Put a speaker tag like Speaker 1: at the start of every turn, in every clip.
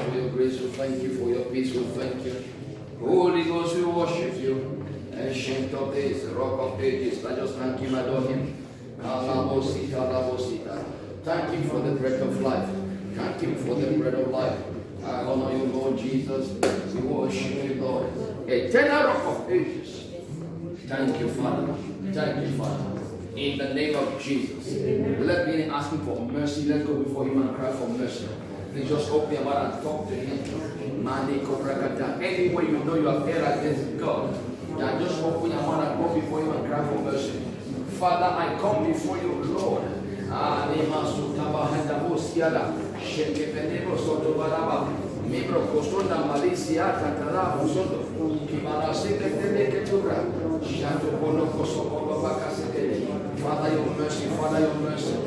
Speaker 1: for your grace, we thank you for your peace, we thank you. Holy Ghost, we worship you. Ancient of days, rock of ages, I just thank you, adore him. Thank you for the breath of life. Thank you for the bread of life. I honor you, Lord Jesus. We worship you, Lord. Eternal rock of ages. Thank you, Father. Thank you, Father. In the name of Jesus. Let me ask him for mercy. Let's go before him and cry for mercy. Please just open your mouth and talk to him. Anywhere you know you have erred against God, just open your mouth and go before him and cry for mercy. Father, I come before you, Lord. Father, your mercy, Father, your mercy.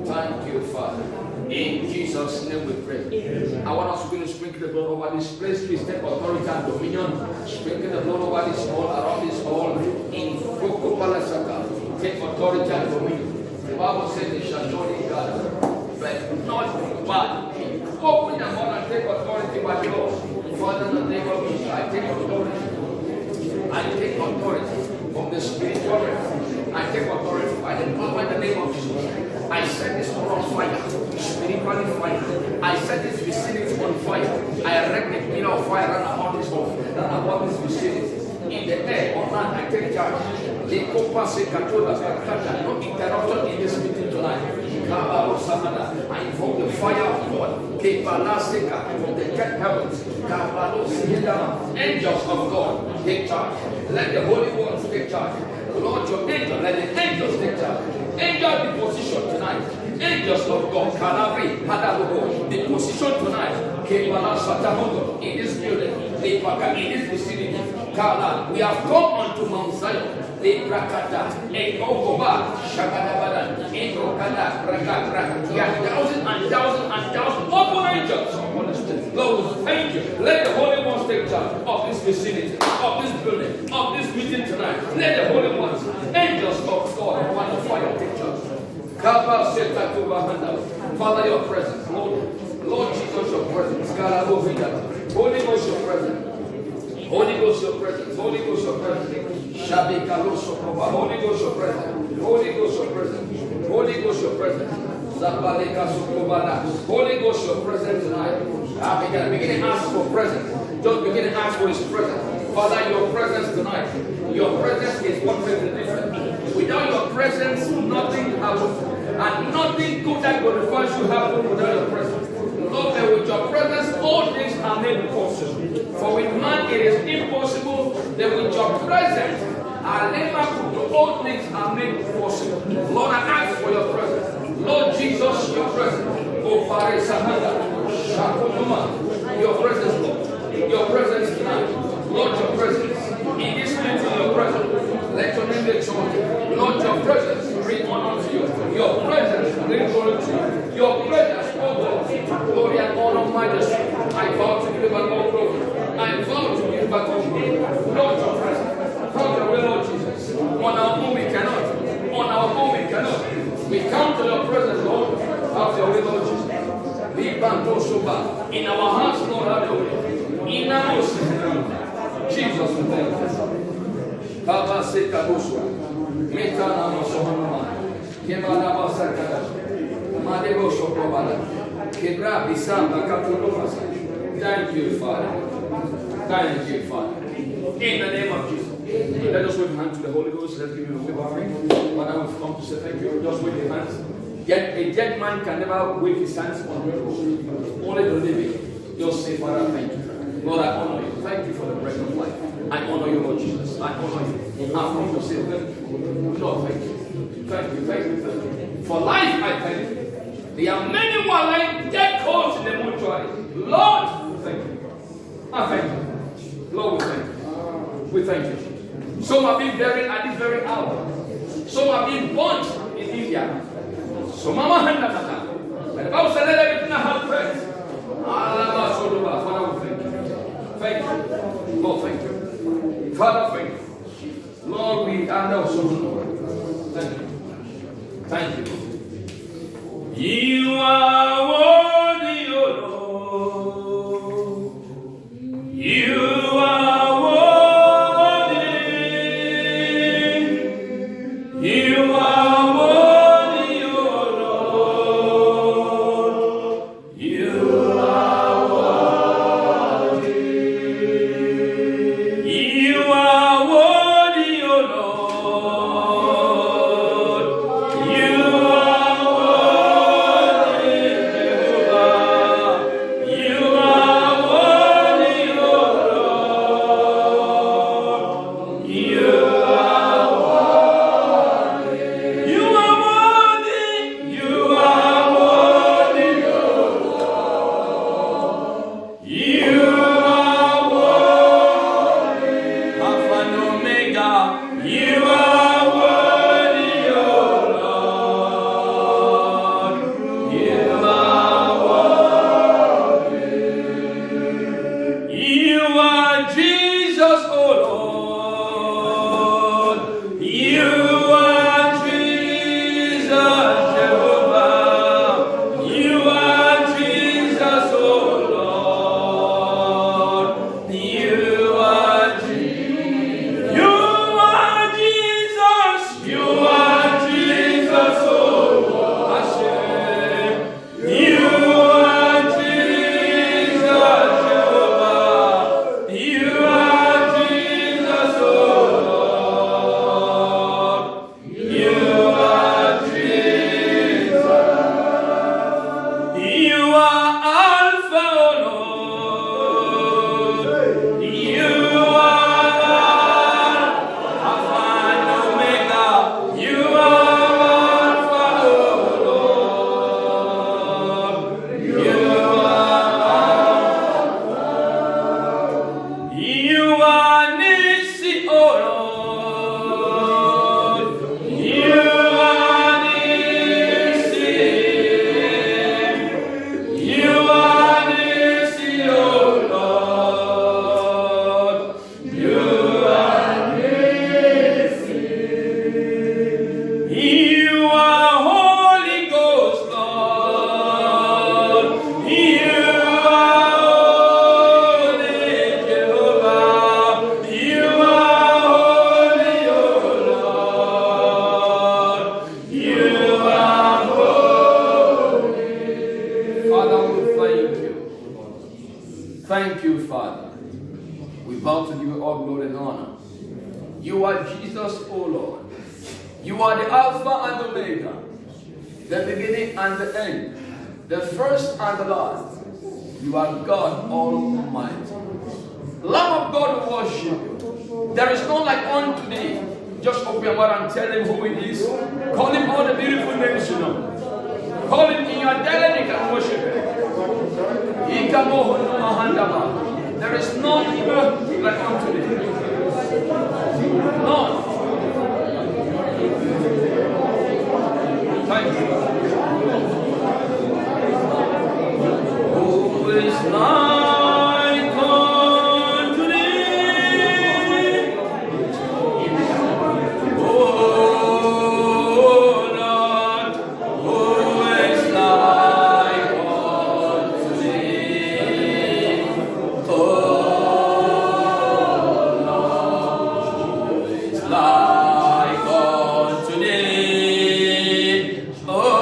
Speaker 1: Thank you, Father. In Jesus' name we pray. I want us to sprinkle the blood over this place. Please take authority and dominion. Sprinkle the blood over this hall, around this hall. In Foko Palasaka, take authority and dominion. The Bible says they shall surely gather, but not bad. Open your mouth and take authority by the Lord. Father, in the name of Jesus, I take authority. I take authority from the spiritual realm. I take authority by the power in the name of Jesus. I set this all on fire, spiritually fire. I set this vicinity on fire. I erect a pillar of fire round about this home, round about this vicinity. In the air, on land, I take charge. No interruption in this meeting tonight. I invoke the fire of God from the third heavens. Angels of God, take charge. Let the Holy Ones take charge. Lord, your angel, let the angels take charge. Angels be positioned tonight. Angels of God, Calabri, Hadabogo, be positioned tonight. In this building, in this vicinity. We have come unto Mount Zion. There are thousands and thousands of angels upon the street. Lord, thank you. Let the Holy Ones take charge of this vicinity, of this building, of this meeting tonight. Let the Holy Ones, angels of God, upon the fire, take charge. Father, your presence, Lord Jesus, your presence. Holy Ghost, your presence. Holy Ghost, your presence. Holy Ghost, your presence. Holy Ghost, your presence. Holy Ghost, your presence. Holy Ghost, your presence. Holy Ghost, your presence tonight. Begin to ask for presence. Just begin to ask for his presence. Father, your presence tonight. Your presence is what makes the difference. Without your presence, nothing happens. And nothing good that glorifies you happen without your presence. Lord, that with your presence, all things are made possible. For with man it is impossible, that with your presence, all things are made possible. Lord, I ask for your presence. Lord Jesus, your presence. Oh, Father, your presence, Lord. Your presence tonight. Lord, your presence. In this meeting, your presence. Let your name be exalted. Lord, your presence bring honor to you. Your presence bring glory to you. Your presence, oh God, glory and honor, majesty. I vow to give back all glory. I vow to give back all glory. Lord, your presence. Come to the Lord Jesus. On our own we cannot. On our own we cannot. We come to your presence, Lord. Have your way, Lord Jesus. In our hearts, Lord, have your way. In our house, Jesus, we thank you. Thank you, Father. Thank you, Father. In the name of Jesus. Let us wave hands to the Holy Ghost. Let's give him a wave offering. Father, we've come to say thank you. Just wave your hands. Yet a dead man can never wave his hands on the road. Only the living. Just say, Father, thank you. Lord, I honor you. Thank you for the breath of life. I honor you, Lord Jesus. I honor you. I've come to say thank you. Lord, thank you. Thank you, thank you, thank you. For life, I thank you. There are many who are lying dead cold in the mortuary. Lord, thank you. I thank you. Lord, we thank you. We thank you. Some are being buried at this very hour. Some are being burnt in India. So Mama Handakata. And the Bible said, let everything have praise. Father, we thank you. Thank you. Lord, thank you. Father, thank you. Lord, we are now so Lord. Thank you. Thank you. You are worthy. Father, we thank you. Thank you, Father. We bow to you all glory and honor. You are Jesus, O Lord. You are the Alpha and Omega, the beginning and the end, the first and the last. You are God Almighty. Lamb of God, we worship you. There is none like unto thee. Just open your mouth and tell him who he is. Call him all the beautiful names you know. Call him in your dialect, you can worship him. There is none like unto thee. None. Thank you. Who is like unto thee? Oh Lord, who is like unto thee? Oh Lord, who is like unto thee? Oh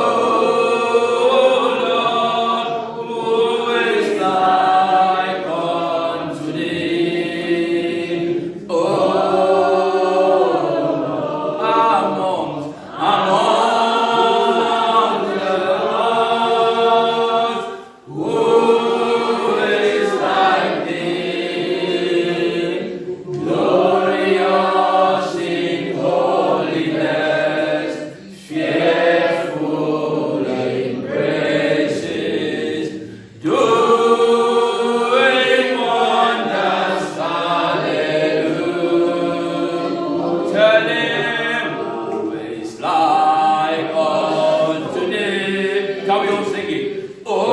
Speaker 1: Oh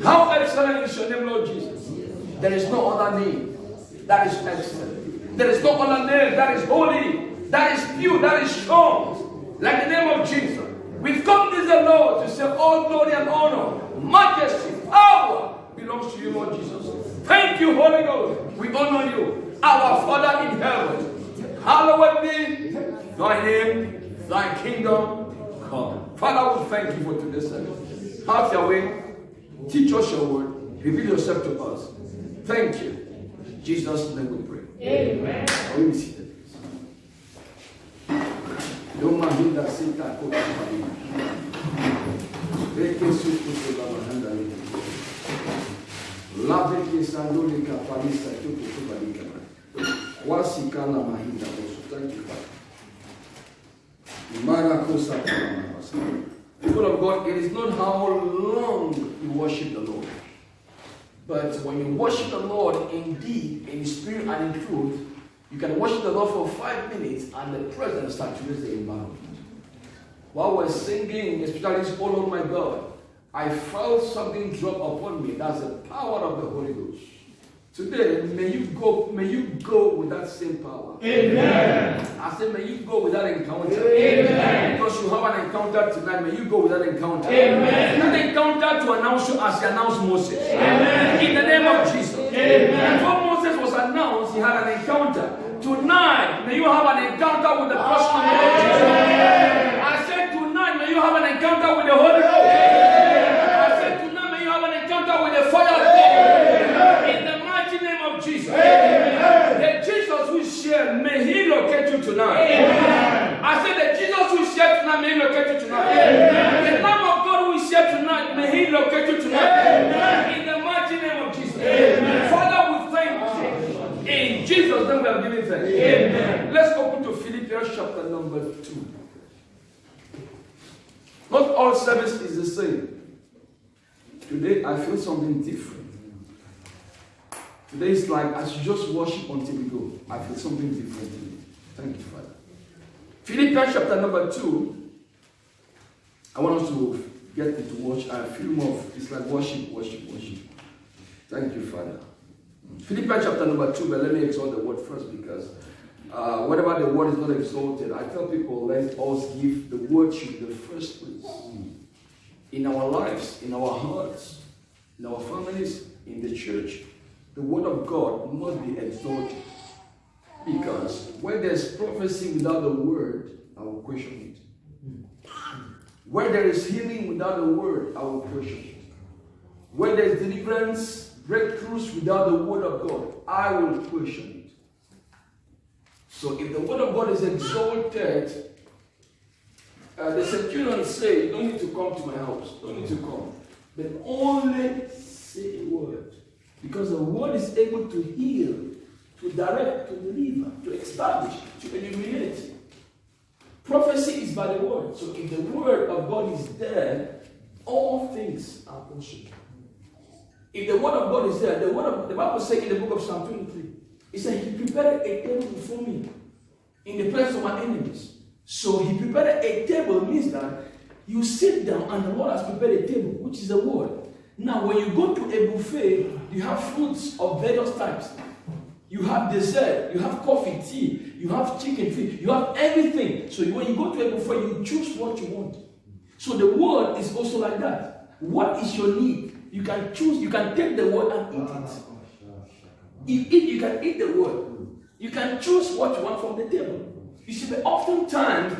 Speaker 1: How excellent is your name, Lord Jesus. There is no other name that is excellent. There is no other name that is holy, that is pure, that is strong, like the name of Jesus. We've come this day, Lord, to say all glory and honor, majesty, power belongs to you, Lord Jesus. Thank you, Holy Ghost. We honor you, our Father in heaven. Hallowed be thy name, thy kingdom come. Father, we thank you for today's service. Have your way. Teach us your word. Reveal yourself to us. Thank you. In Jesus' name we pray. Amen. Are we seated? Thank you, Father. People of God, it is not how long you worship the Lord, but when you worship the Lord indeed, in spirit and in truth, you can worship the Lord for 5 minutes and the presence saturates the environment. While we're singing, especially this, "Oh Lord my God," I felt something drop upon me. That's the power of the Holy Ghost. Today, may you go with that same power. Amen. I said, may you go with that encounter. Amen. Because you have an encounter tonight, may you go with that encounter. Amen. That encounter to announce you as he announced Moses. Amen. In the name of Jesus. Amen. Before Moses was announced, he had an encounter. Tonight, may you have an encounter with the person of the Lord Jesus. Amen. I said, tonight, may you have an encounter with the Holy Ghost. I said, tonight, may you have an encounter with the fire of God. In the mighty name of Jesus. Amen. The Jesus who shared, may he locate you tonight. Amen. I said, the Jesus who shared tonight, may he locate you tonight. Amen. The Lamb of God who shared tonight, may he locate you tonight. Amen. In the mighty name of Jesus. Amen. Father, we thank you. In Jesus' name we are giving thanks. Amen. Let's open to Philippians chapter number 2. Not all service is the same. Today I feel something different. Today is like I should just worship until we go. I feel something different today. Thank you, Father. Philippians chapter number 2. I want us to get it to watch. I feel more. It's like worship. Thank you, Father. Philippians chapter number 2, but let me exalt the word first because whenever the word is not exalted, I tell people let us give the word to the first place. In our lives, in our hearts, in our families, in the church, the word of God must be exalted. Because when there's prophecy without the word, I will question it. Where there is healing without the word, I will question it. Where there is deliverance, breakthroughs without the word of God, I will question it. So if the word of God is exalted, the centurion say, you don't need to come to my house. Don't need to come. But only say a word. Because the word is able to heal, to direct, to deliver, to establish, to illuminate. Prophecy is by the word. So if the word of God is there, all things are possible. If the word of God is there, the Bible says in the book of Psalm 23, it said, he prepared a table before me in the presence of my enemies. So he prepared a table means that you sit down and the Lord has prepared a table, which is the word. Now, when you go to a buffet, you have fruits of various types. You have dessert, you have coffee, tea, you have chicken, fish, you have everything. So when you go to a buffet, you choose what you want. So the word is also like that. What is your need? You can choose, you can take the word and eat it. You can eat the word. You can choose what you want from the table. You see, but oftentimes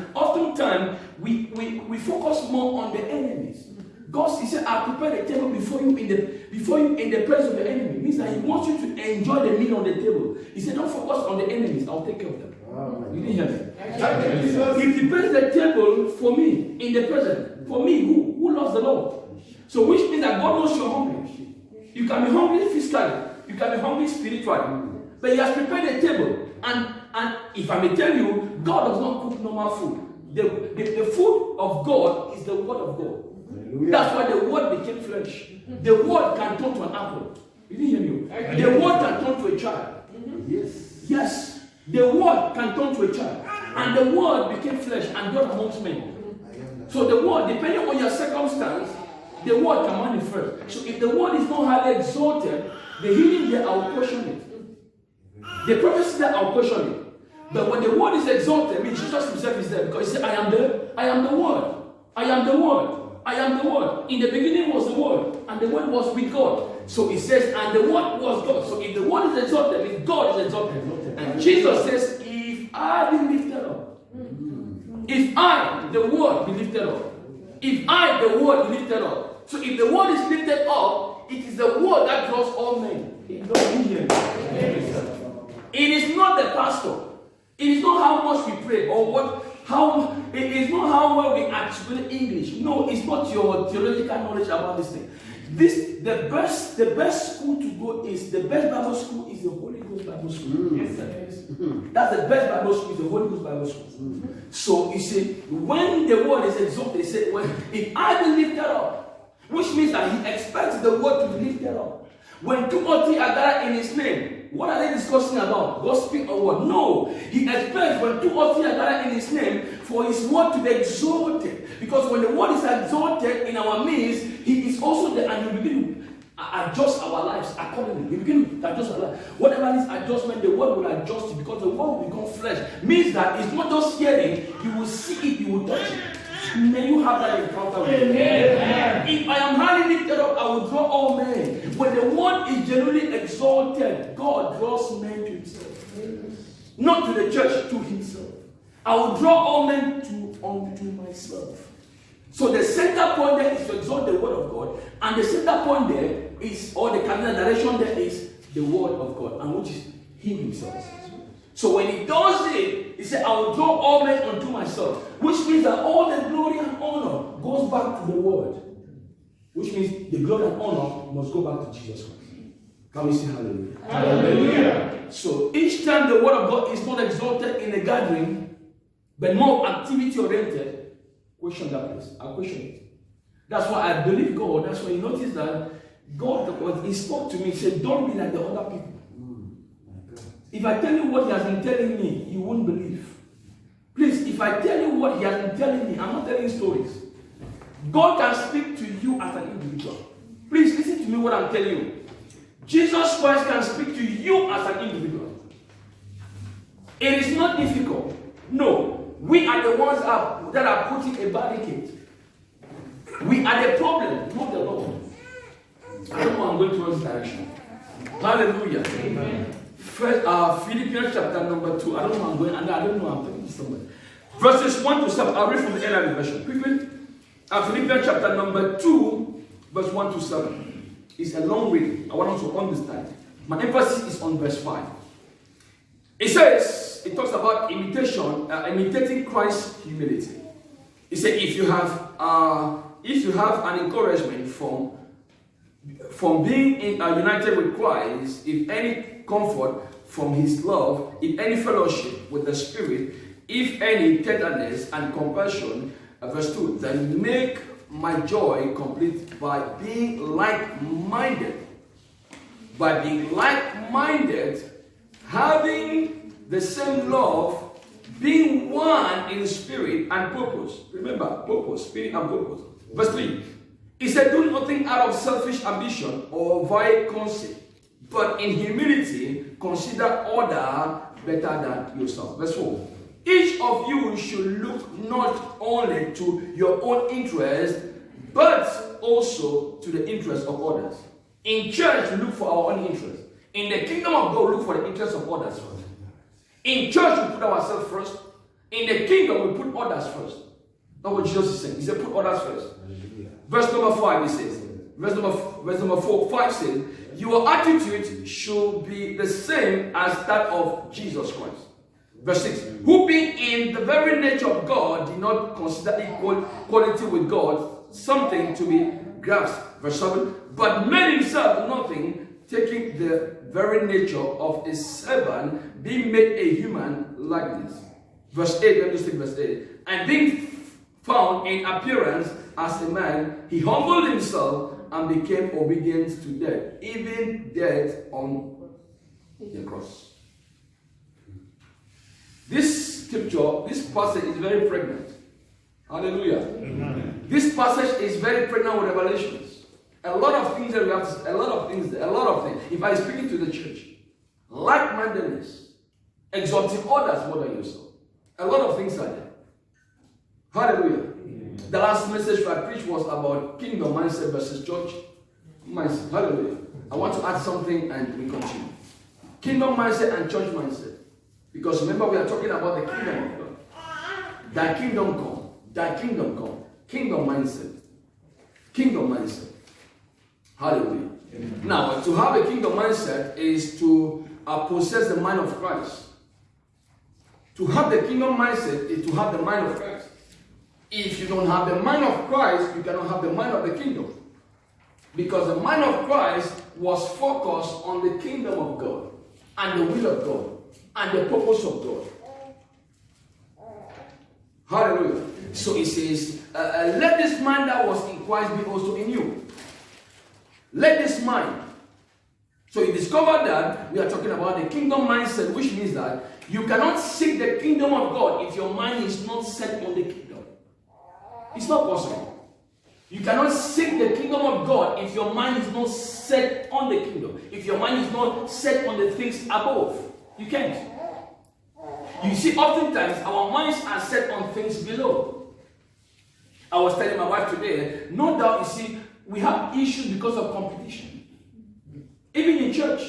Speaker 1: we focus more on the enemies. God, he said, I prepared a table before you in the presence of the enemy. It means that he wants you to enjoy the meal on the table. He said, don't focus on the enemies, I'll take care of them. You didn't hear me? He prepares the table for me in the present. For me, who loves the Lord. So which means that God knows you're hungry. You can be hungry physically, you can be hungry spiritually. But he has prepared a table. And if I may tell you, God does not cook normal food. The food of God is the word of God. Hallelujah. That's why the word became flesh. The word can turn to an apple. You didn't hear me? The word can turn to a child. Yes. The word can turn to a child. And the word became flesh and dwelt amongst men. So the word, depending on your circumstance, the word can manifest. So if the word is not highly exalted, the healing there, I will question it. The prophecy there, I will question it. But when the word is exalted, I mean, Jesus himself is there because he said, I am the word. I am the word. I am the word. In the beginning was the word, and the word was with God. So it says, and the word was God. So if the word is exalted, means God is exalted. And Jesus says, if I be lifted up, if I, the word, be lifted up, if I, the word, be lifted up. So if the word is lifted up, it is the word that draws all men. It is not the pastor. It is not how much we pray or what. It is not how well we articulate English. No, it's not your theological knowledge about this thing. The best school to go is the best Bible school is the Holy Ghost Bible School. Yes, that's the best Bible school is the Holy Ghost Bible School. So you see, when the word is exalted, he said, if I be lifted up, which means that he expects the word to be lifted up. When 2 or 3 are gathered in his name, what are they discussing about? Gospel or what? No. He expects when 2 or 3 are gathered in his name for his word to be exalted. Because when the word is exalted in our midst, he is also there, and we begin to adjust our lives accordingly. We begin to adjust our lives. Whatever is adjustment, the word will adjust it because the word will become flesh. Means that it's not just hearing, you will see it, you will touch it. May you have that encounter with me. If I am highly lifted up, I will draw all men. When the word is genuinely exalted, God draws men to himself. Not to the church, to himself. I will draw all men unto myself. So the center point there is to exalt the word of God, and the center point there is, or the cardinal direction there is the word of God, and which is him himself. So when he does it, he said, I will draw all men unto myself, which means that all the glory and honor goes back to the word, which means the glory and honor must go back to Jesus Christ. Can we say hallelujah? Hallelujah. So each time the word of God is not exalted in a gathering, but more activity oriented, question that place. I'll question it. That's why I believe God. That's why you notice that God, when he spoke to me, he said, don't be like the other people. If I tell you what he has been telling me, you won't believe. Please, if I tell you what he has been telling me, I'm not telling stories. God can speak to you as an individual. Please listen to me what I'm telling you. Jesus Christ can speak to you as an individual. It is not difficult. No. We are the ones that are putting a barricade. We are the problem, not the Lord. I don't know I'm going towards this direction. Hallelujah. Amen. First, Philippians chapter number 2. I don't know I'm going, and I don't know I'm taking somewhere. Verses 1 to 7. I'll read from the NIV version quickly. Philippians chapter number 2, verse 1 to 7. It's a long reading. I want us to understand. My emphasis is on verse 5. It says, it talks about imitating Christ's humility. It says, if you have an encouragement from being united with Christ, if any comfort from his love, if any fellowship with the Spirit, if any tenderness and compassion, verse 2, then make my joy complete by being like-minded. By being like-minded, having the same love, being one in spirit and purpose. Remember, purpose, spirit and purpose. Verse 3. He said, do nothing out of selfish ambition or vile conceit, but in humility consider other better than yourself. Verse 4. Each of you should look not only to your own interest, but also to the interest of others. In church, we look for our own interest. In the kingdom of God, we look for the interest of others first. In church, we put ourselves first. In the kingdom, we put others first. That's what Jesus is saying. He said, put others first. Verse number 5, he says. Verse number 5 says, your attitude should be the same as that of Jesus Christ. Verse 6, who being in the very nature of God did not consider equality with God something to be grasped. Verse 7, but made himself nothing, taking the very nature of a servant, being made a human likeness. Verse 8, let me take verse 8. And being found in appearance as a man, he humbled himself and became obedient to death, even death on the cross. This scripture, this passage is very pregnant. Hallelujah. Amen. This passage is very pregnant with revelations. A lot of things that we have to, a lot of things. If I speak to the church, like-mindedness, exalting others more than yourself. A lot of things are there. Hallelujah. Amen. The last message I preached was about kingdom mindset versus church mindset. Hallelujah. I want to add something and we continue. Kingdom mindset and church mindset. Because remember, we are talking about the kingdom of God. Thy kingdom come. Thy kingdom come. Kingdom mindset. Kingdom mindset. Hallelujah. Amen. Now, to have a kingdom mindset is to possess the mind of Christ. To have the kingdom mindset is to have the mind of Christ. If you don't have the mind of Christ, you cannot have the mind of the kingdom. Because the mind of Christ was focused on the kingdom of God and the will of God and the purpose of God. Hallelujah. So it says, let this mind that was in Christ be also in you. Let this mind. So you discover that we are talking about the kingdom mindset, which means that you cannot seek the kingdom of God if your mind is not set on the kingdom. It's not possible. You cannot seek the kingdom of God if your mind is not set on the kingdom. If your mind is not set on the things above. You can't. You see, oftentimes our minds are set on things below. I was telling my wife today, no doubt, you see, we have issues because of competition. Even in church,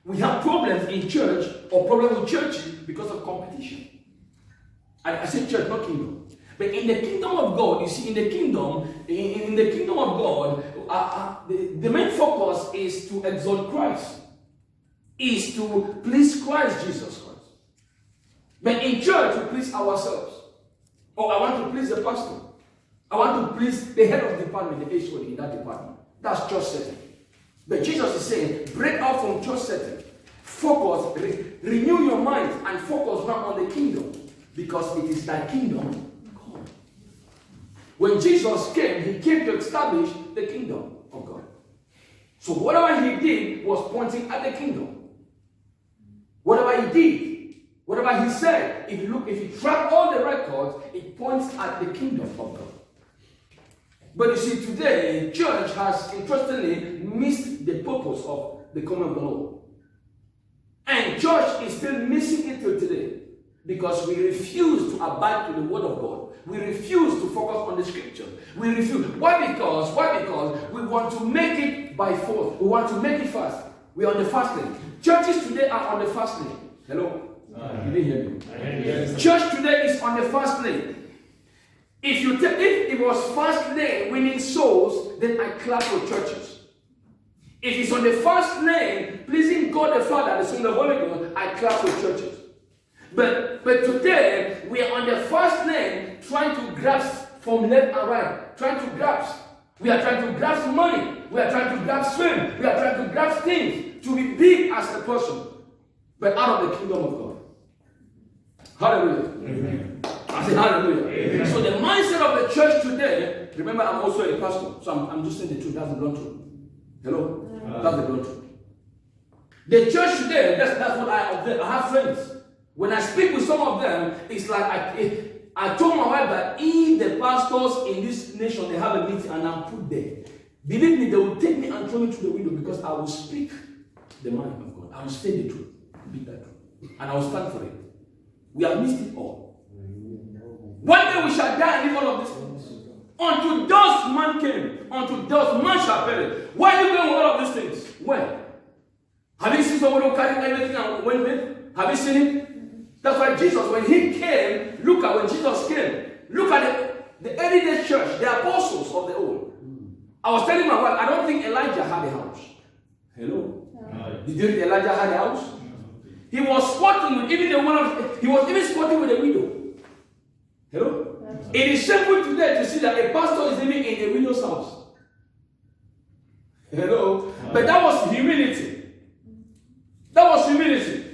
Speaker 1: we have problems in church or problems with churches because of competition. I say church, not kingdom. But in the kingdom of God, you see, in the kingdom of God, the main focus is to exalt Christ, is to please Christ Jesus Christ. But in church, we please ourselves. Oh, I want to please the pastor. I want to please the head of the department, the HOD in that department. That's church setting. But Jesus is saying, break out from church setting. Focus, renew your mind and focus now on the kingdom. Because it is thy kingdom come. When Jesus came, he came to establish the kingdom of God. So whatever he did was pointing at the kingdom. Whatever he did, whatever he said, if you track all the records, it points at the kingdom of God. But you see, today, church has interestingly missed the purpose of the coming of the Lord. And church is still missing it till today. Because we refuse to abide to the word of God. We refuse to focus on the scripture. We refuse. Why? Because we want to make it by force. We want to make it fast. We are on the fast lane. Churches today are on the fast lane. Hello? You didn't hear me. Church today is on the fast lane. If it was fast lane winning souls, then I clap for churches. If it's on the fast lane pleasing God the Father, the Son, the Holy Ghost, I clap for churches. But today we are on the fast lane trying to grasp from left and right. Trying to grasp. We are trying to grasp money. We are trying to grasp fame. We are trying to grasp things to be big as a person. But out of the kingdom of God. Hallelujah. Amen. I say hallelujah. Amen. So the mindset of the church today, remember I'm also a pastor, so I'm just saying the truth. That's the blunt truth. Hello? That's the blunt truth. The church today, that's what I observe. I have friends. When I speak with some of them, it's like I told my wife that if the pastors in this nation, they have a meeting and I'm put there, believe me, they will take me and throw me through the window because I will speak the mind of God. I will say the truth. Be that truth. And I will stand for it. We have missed it all. One day we shall die and leave all of these things. Unto dust man came. Unto dust man shall perish. Why are you doing all of these things? When? Have you seen someone who carried everything and went with? Have you seen it? That's why Jesus, when he came, look at when Jesus came. Look at the early day church, the apostles of the old. I was telling my wife, I don't think Elijah had a house. Hello? Did you think Elijah had a house? He was squatting with even the one he was even squatting with a widow. Hello? It is shameful today to see that a pastor is living in a widow's house. Hello? But that was humility. That was humility.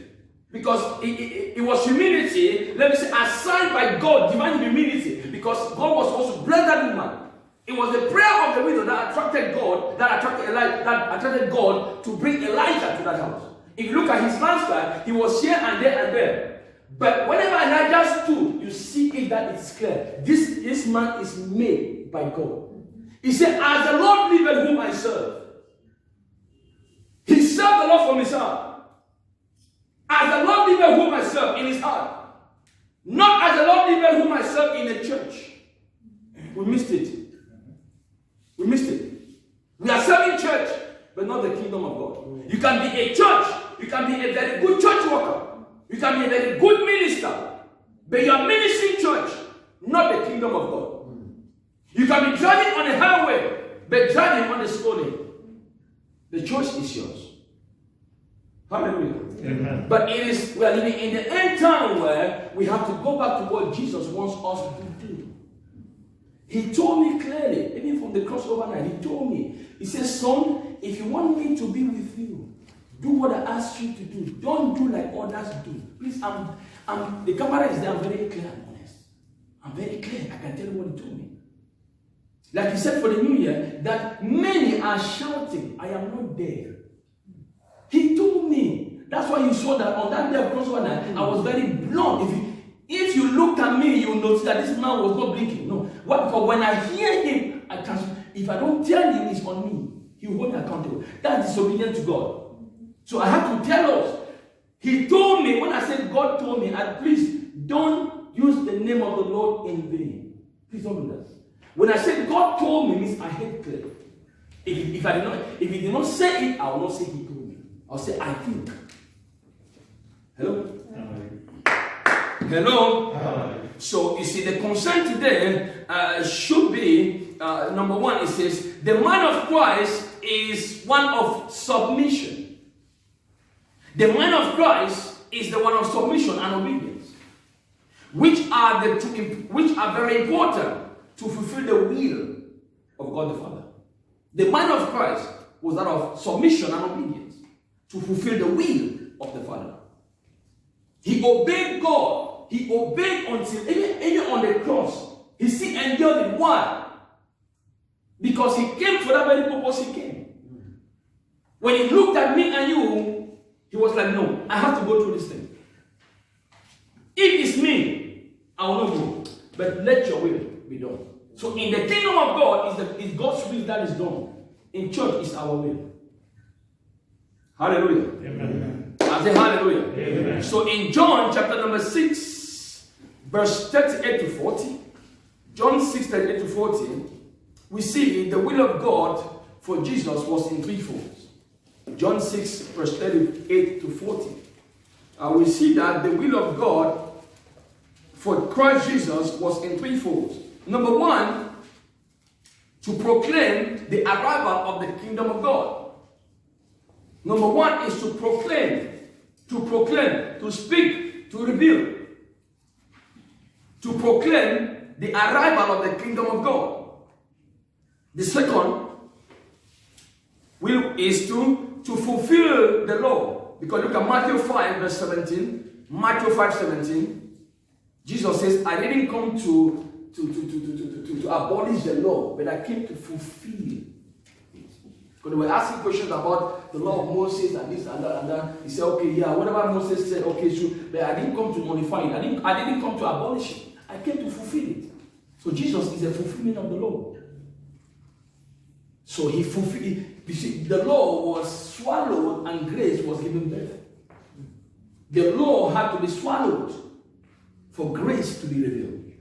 Speaker 1: Because it was humility, let me say, assigned by God, divine humility. Because God was supposed to bless that woman. It was the prayer of the widow that attracted God, that attracted God to bring Elijah to that house. If you look at his lifestyle, he was here and there and there. But whenever Elijah stood
Speaker 2: you see it that it's clear. This man is made by God. He said, as the Lord liveth whom I serve. He served the Lord from his heart. As the Lord liveth whom I serve in his heart. Not as the Lord liveth whom I serve in a church. We missed it. We missed it. We are serving church, but not the kingdom of God. You can be a church. You can be a very good church worker. You can be a very good minister. But you are ministering church, not the kingdom of God. You can be driving on a highway, but driving on a slow lane. The choice is yours. Hallelujah. Amen. But we are living in the end time where we have to go back to what Jesus wants us to do. He told me clearly, even from the cross overnight, he told me, he says, son, if you want me to be with you, do what I asked you to do. Don't do like others do. Please, the camera is there. I'm very clear and honest. I'm very clear. I can tell you what he told me. Like he said for the new year, that many are shouting, I am not there. He told me. That's why you saw that on that day of crossover night, I was very blunt. If you look at me, you notice that this man was not blinking. No. Why? Because when I hear him, if I don't tell him it's on me, he will hold me accountable. That's disobedient to God. So I have to tell us. He told me, when I said God told me, please don't use the name of the Lord in vain. Please don't do that. When I said God told me, means I hate clear. If he did not say it, I will not say he told me. I'll say I think. Hello? Hello? So you see, the concern today should be, number one, it says, the mind of Christ is one of submission. The mind of Christ is the one of submission and obedience, which are very important to fulfill the will of God the Father. The mind of Christ was that of submission and obedience to fulfill the will of the Father. He obeyed God. He obeyed until even on the cross. He still endured it. Why? Because he came for that very purpose he came. When he looked at me and you, he was like, no, I have to go through this thing. If it's me, I will not go. But let your will be done. So in the kingdom of God, is God's will that is done. In church, is our will. Hallelujah. Amen. I say hallelujah. Amen. So in John chapter number 6, verse 38 to 40, John 6, 38 to 40, we see the will of God for Jesus was in threefold. John 6, verse 38 to 40. We see that the will of God for Christ Jesus was in threefold. Number one, to proclaim the arrival of the kingdom of God. Number one is to proclaim, to speak, to reveal. To proclaim the arrival of the kingdom of God. The second will is to fulfill the law. Because look at Matthew 5, verse 17. Matthew 5, 17. Jesus says, I didn't come to abolish the law, but I came to fulfill it. Because they were asking questions about the law of Moses and this and that and that. He said, okay, yeah, whatever Moses said, okay, it's true. But I didn't come to modify it. I didn't come to abolish it. I came to fulfill it. So Jesus is a fulfillment of the law. So he fulfilled it. You see, the law was swallowed and grace was given birth. The law had to be swallowed for grace to be revealed.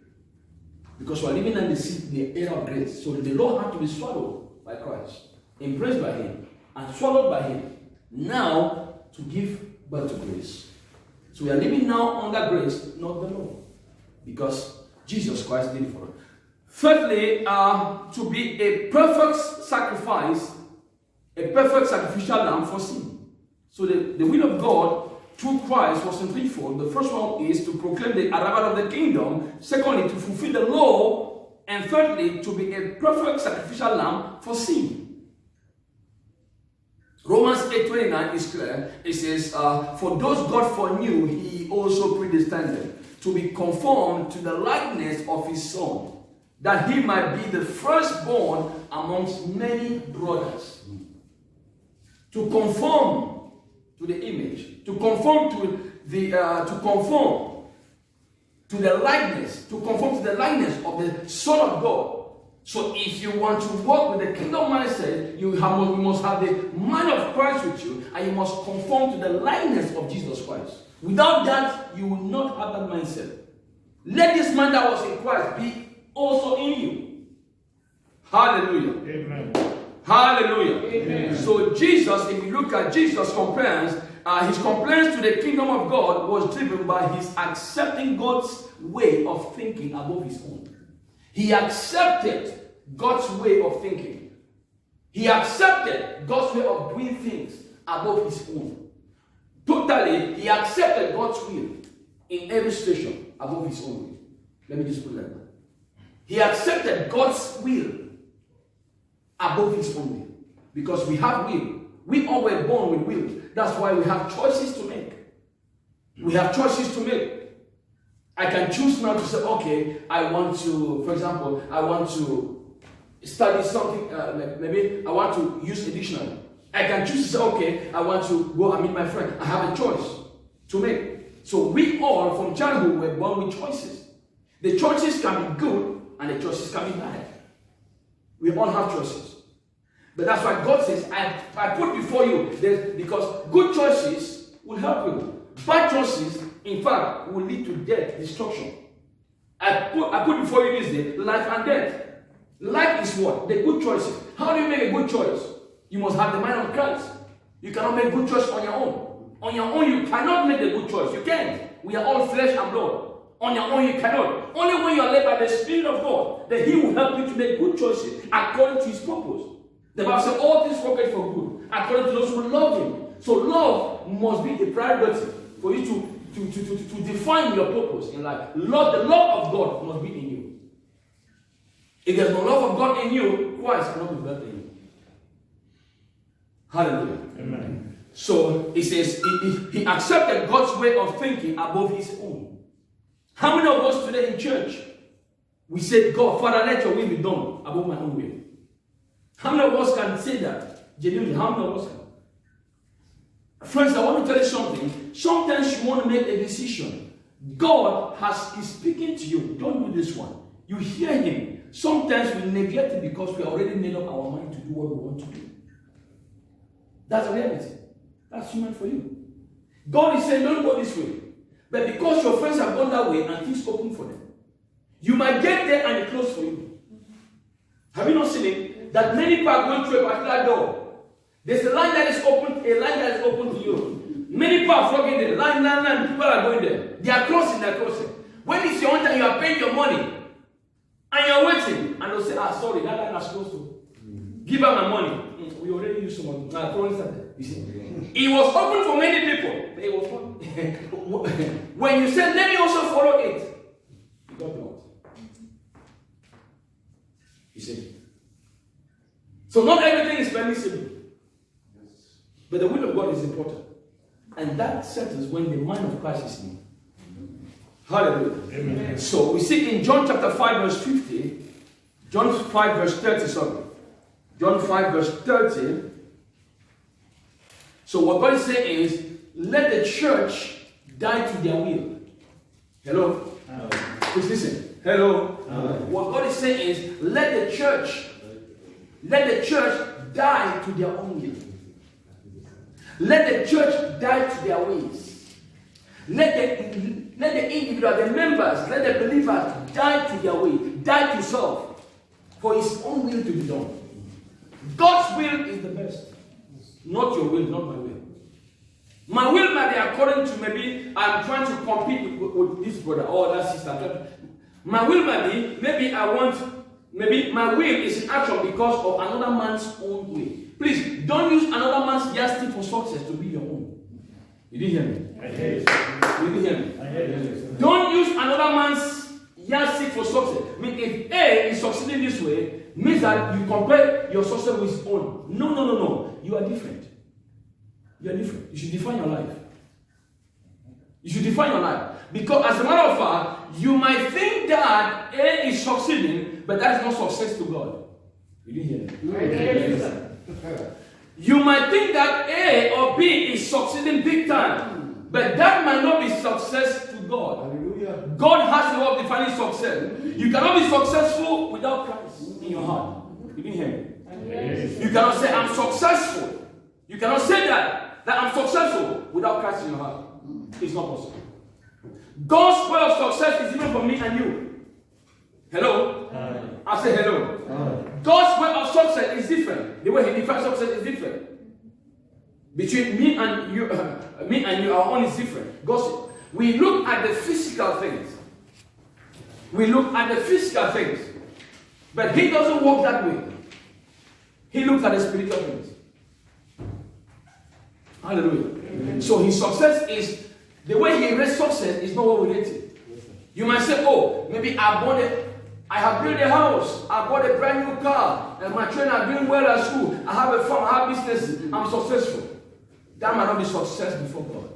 Speaker 2: Because we are living in the era of grace. So the law had to be swallowed by Christ, embraced by him, and swallowed by him. Now to give birth to grace. So we are living now under grace, not the law. Because Jesus Christ did it for us. Thirdly, to be a perfect sacrifice, a perfect sacrificial lamb for sin. So the will of God through Christ was in threefold. The first one is to proclaim the arrival of the kingdom. Secondly, to fulfill the law. And thirdly, to be a perfect sacrificial lamb for sin. Romans 8:29 is clear. It says, for those God foreknew, he also predestined to be conformed to the likeness of his Son, that he might be the firstborn amongst many brothers. To conform to the image, to conform to to the likeness, to conform to the likeness of the Son of God. So if you want to walk with the kingdom mindset, you must have the mind of Christ with you, and you must conform to the likeness of Jesus Christ. Without that, you will not have that mindset. Let this man that was in Christ be also in you. Hallelujah.
Speaker 3: Amen.
Speaker 2: Hallelujah.
Speaker 3: Amen.
Speaker 2: So Jesus, if we look at Jesus' complaints, his complaints to the kingdom of God was driven by his accepting God's way of thinking above his own. He accepted God's way of thinking. He accepted God's way of doing things above his own. Totally, he accepted God's will in every situation above his own will. Let me just put that down. He accepted God's will above his own will. Because we have will. We all were born with will. That's why we have choices to make. We have choices to make. I can choose now to say, okay, I want to, for example, I want to study something, maybe I want to use a dictionary. I can choose to say, okay, I want to go and meet my friend. I have a choice to make. So we all, from childhood, were born with choices. The choices can be good and the choices can be bad. We all have choices. But that's why God says, I put before you this, because good choices will help you. Bad choices, in fact, will lead to death, destruction. I put before you this day, life and death. Life is what? The good choices. How do you make a good choice? You must have the mind of Christ. You cannot make good choice on your own. On your own, you cannot make the good choice. You can't. We are all flesh and blood. On your own, you cannot. Only when you are led by the Spirit of God, that He will help you to make good choices according to His purpose. The Bible says all things work for good, according to those who love Him. So love must be the priority for you to define your purpose in life. Love, the love of God must be in you. If there's no love of God in you, Christ cannot be better in you. Hallelujah.
Speaker 3: Amen.
Speaker 2: So it says he accepted God's way of thinking above his own. How many of us today in church, we say, God, Father, let your will be done above my own will? How many of us can say that? Genuinely, how many of us can? Friends, I want to tell you something. Sometimes you want to make a decision. God is speaking to you. Don't do this one. You hear him. Sometimes we neglect it because we already made up our mind to do what we want to do. That's the reality. That's human for you. God is saying, don't go this way. But because your friends have gone that way and things open for them, you might get there and it closed for you. Have you not seen it? That many people are going through a particular door. There's a line that is open, a line that is open to you. Many people are flocking there. Line, people are going there. They are crossing. When it's your own time, you are paying your money. And you're waiting. And they'll say, sorry, that line is closed to. Give her my money. We already used some money. You see, it was open for many people. But it was not. When you said, let me also follow it, you got blocked. You see. So not everything is permissible. But the will of God is important. And that settles when the mind of Christ is in. Hallelujah. Amen. So we see in John chapter 5 verse 50, John 5 verse 30, sorry. John 5 verse 30. So what God is saying is, let the church die to their will. Hello? Please listen. Hello? What God is saying is, let the church die to their own will. Let the church die to their ways. Let the individual, the members, let the believers die to their way, die to self, for his own will to be done. God's will is the best. Not your will, not my will. My will might be according to maybe I'm trying to compete with this brother or that sister. My will might be, maybe my will is in action because of another man's own will. Please, don't use another man's yardstick for success to be your own. You didn't hear me?
Speaker 3: I hear you.
Speaker 2: You didn't hear me?
Speaker 3: I hear you.
Speaker 2: Don't use another man's yardstick for success. I mean, if A is succeeding this way, means that you compare your success with his own. No. You are different. You are different. You should define your life. You should define your life. Because as a matter of fact, you might think that A is succeeding, but that is not success to God. You didn't hear me?
Speaker 3: I hear you.
Speaker 2: You might think that A or B is succeeding big time, but that might not be success to God. God has a way of defining success. You cannot be successful without Christ in your heart. You didn't hear me? You cannot say, I'm successful. You cannot say that I'm successful without Christ in your heart. It's not possible. God's way of success is different from me and you. Hello? I say hello. God's way of success is different. The way He defines success is different. Between me and you, our own is different. Gossip. We look at the physical things. We look at the physical things. But He doesn't work that way. He looks at the spiritual things. Hallelujah. So His success is, the way He raised success is not what we rate it. You might say, oh, maybe I have built a house, I bought a brand new car, and my children are doing well at school, I have a farm, I have business, I'm successful. That might not be success before God.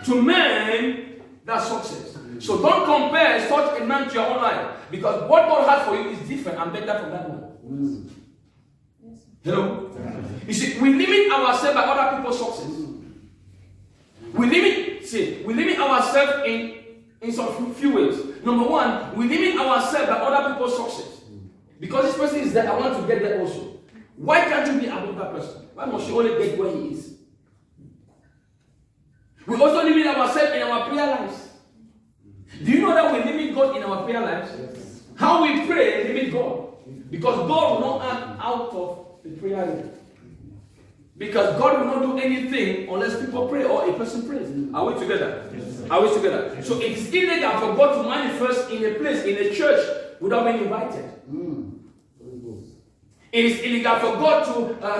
Speaker 2: To men, that's success. So don't compare such a man to your own life, because what God has for you is different and better from that one. Hello? You see, we limit ourselves by other people's success. We limit ourselves in some few ways. Number one, we limit ourselves by other people's success. Because this person is there, I want to get there also. Why can't you be above that person? Why must you only get where he is? We also limit ourselves in our prayer lives. Do you know that we limit God in our prayer lives? Yes. How we pray limit God. Because God will not act out of the prayer life. Because God will not do anything unless people pray or a person prays. Are we together? Yes. Are we together? Yes. So it is illegal for God to manifest in a place, in a church, without being invited. It is illegal for God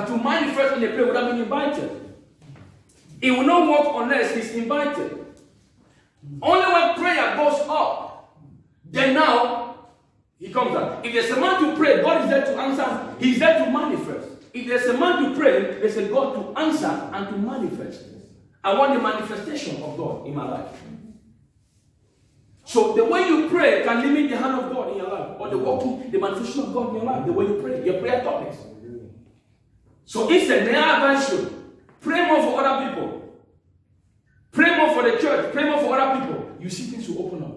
Speaker 2: to manifest in a place without being invited. It will not work unless He's invited. Only when prayer goes up, then now He comes down. If there's a man to pray, God is there to answer. He's there to manifest. If there's a man to pray, there's a God to answer and to manifest. I want the manifestation of God in my life. So the way you pray can limit the hand of God in your life, or the manifestation of God in your life, the way you pray, your prayer topics. So instead, may I advise you, pray more for other people. Pray more for the church. Pray more for other people. You see things will open up.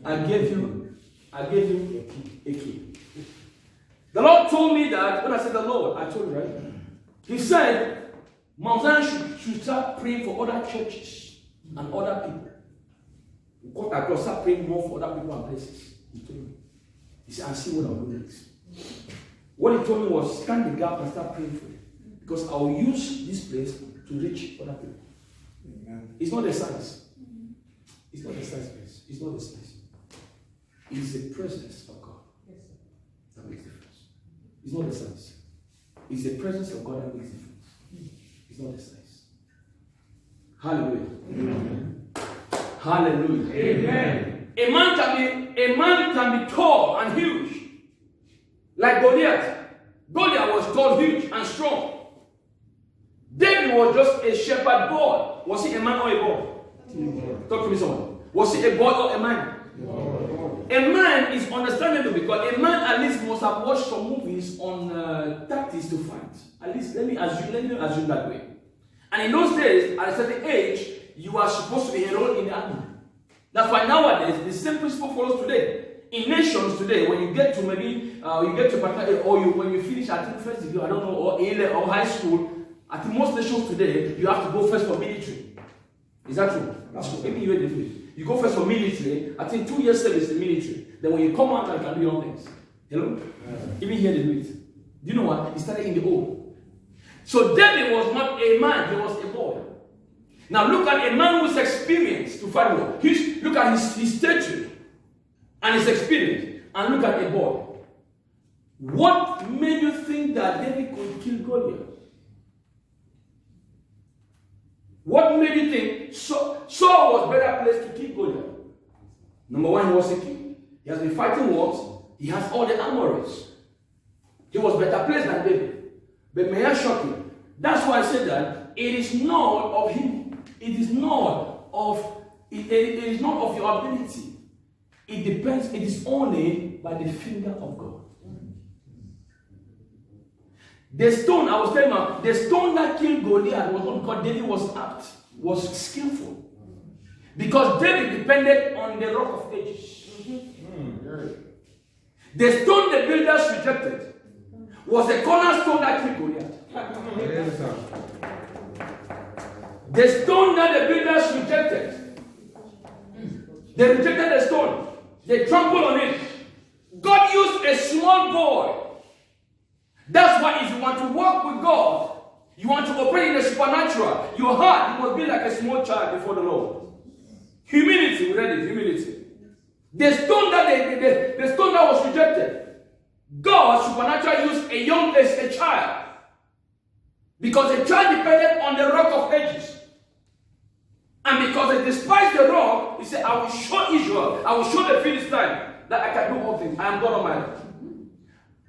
Speaker 2: I gave you a key. The Lord told me that, when I said the Lord, I told you, right? He said, Mount Zion should start praying for other churches and other people. God, I could start praying more for other people and places. He told me. He said, I see what I'll do next. What he told me was, stand the gap and start praying for it. Because I will use this place to reach other people. Amen. It's not the size. It's not the size place. It's not the size. It's the presence of God that makes the difference. It's not the size. It's the presence of God that makes the difference. It's not the size. Hallelujah. Amen. Hallelujah. Amen. A man can be tall and huge. Like Goliath. Goliath was tall, huge, and strong. David was just a shepherd boy. Was he a man or a boy? Talk to me, someone. Was he a boy or a man? A man is understandable because a man at least must have watched some movies on tactics to fight. At least let me assume that way. And in those days, at a certain age, you are supposed to be enrolled in the army. That's why nowadays the same principle follows today. In nations today, when you get to maybe when you finish at first degree, I don't know, or A or high school, at most nations today, you have to go first for military. Is that true? That's true. Maybe you do it. You go first for military. I think 2 years service in the military. Then when you come out, you can do your own things. Hello? Even here they do it. Do you know what? He started in the old. So David was not a man, he was a boy. Now look at a man who's experienced to fight war. Look at his stature and his experience. And look at a boy. What made you think that David could kill Goliath? What made you think Saul was better placed to kill Goliath? Number one, he was a king. He has been fighting wars. He has all the armories. He was better placed than David. But may I shock you? That's why I said that it is not of him. It is not of your ability. It depends. It is only by the finger of God. The stone, I was telling you, the stone that killed Goliath was not because David was apt, was skillful. Because David depended on the rock of ages. The stone the builders rejected was a cornerstone that killed Goliath.
Speaker 3: Yes, sir.
Speaker 2: The stone that the builders rejected, they rejected the stone. They trampled on it. God used a small boy. That's why if you want to walk with God, you want to operate in the supernatural, your heart must be like a small child before the Lord. Humility, we read it, humility. The stone that was rejected, God supernaturally used a child. Because the child depended on the rock of ages. And because they despised the rock, he said, I will show Israel, I will show the Philistines that I can do all things. I am God Almighty.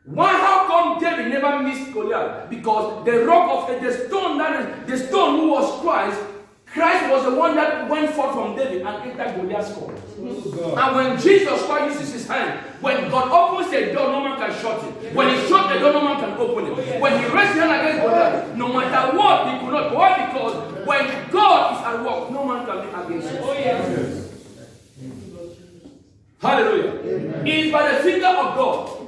Speaker 2: Why? How come David never missed Goliath? Because the rock of the stone who was Christ was the one that went forth from David and entered Goliath's court. And when Jesus Christ uses his hand, when God opens the door, no man can shut it. When he shuts the door, no man can open it. When he raised his hand against Goliath, no matter what, he could not. Why? Because when God is at work, no man can be against him. Hallelujah. Amen. It is by the finger of God.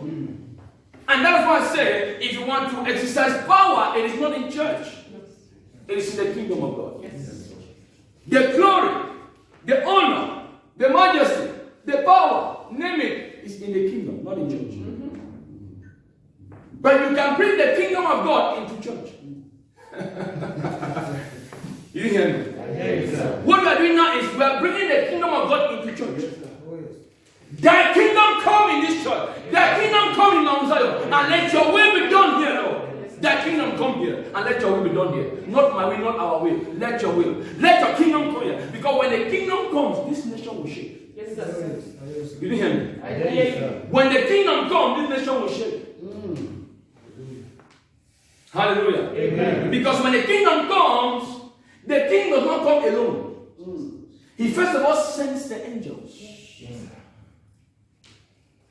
Speaker 2: And that's why I say, if you want to exercise power, it is not in church. It is in the kingdom of God. Yes. The glory, the honor, the majesty, the power, name it, is in the kingdom, not in church. But you can bring the kingdom of God into church. You hear me? Yes, what we are doing now is we are bringing the kingdom of God into church. Thy kingdom come in this church. Thy kingdom come in Mount Zion. And let your will be done here, Lord. Thy kingdom come here. And let your will be done here. Not my will, not our will. Let your will. Let your kingdom come here. Because when the kingdom comes, this nation will shake.
Speaker 4: Yes, sir.
Speaker 2: You didn't hear me?
Speaker 4: I hear you.
Speaker 2: When the kingdom comes, this nation will shake. Hallelujah. Amen. Because when the kingdom comes, the king does not come alone. He first of all sends the angels.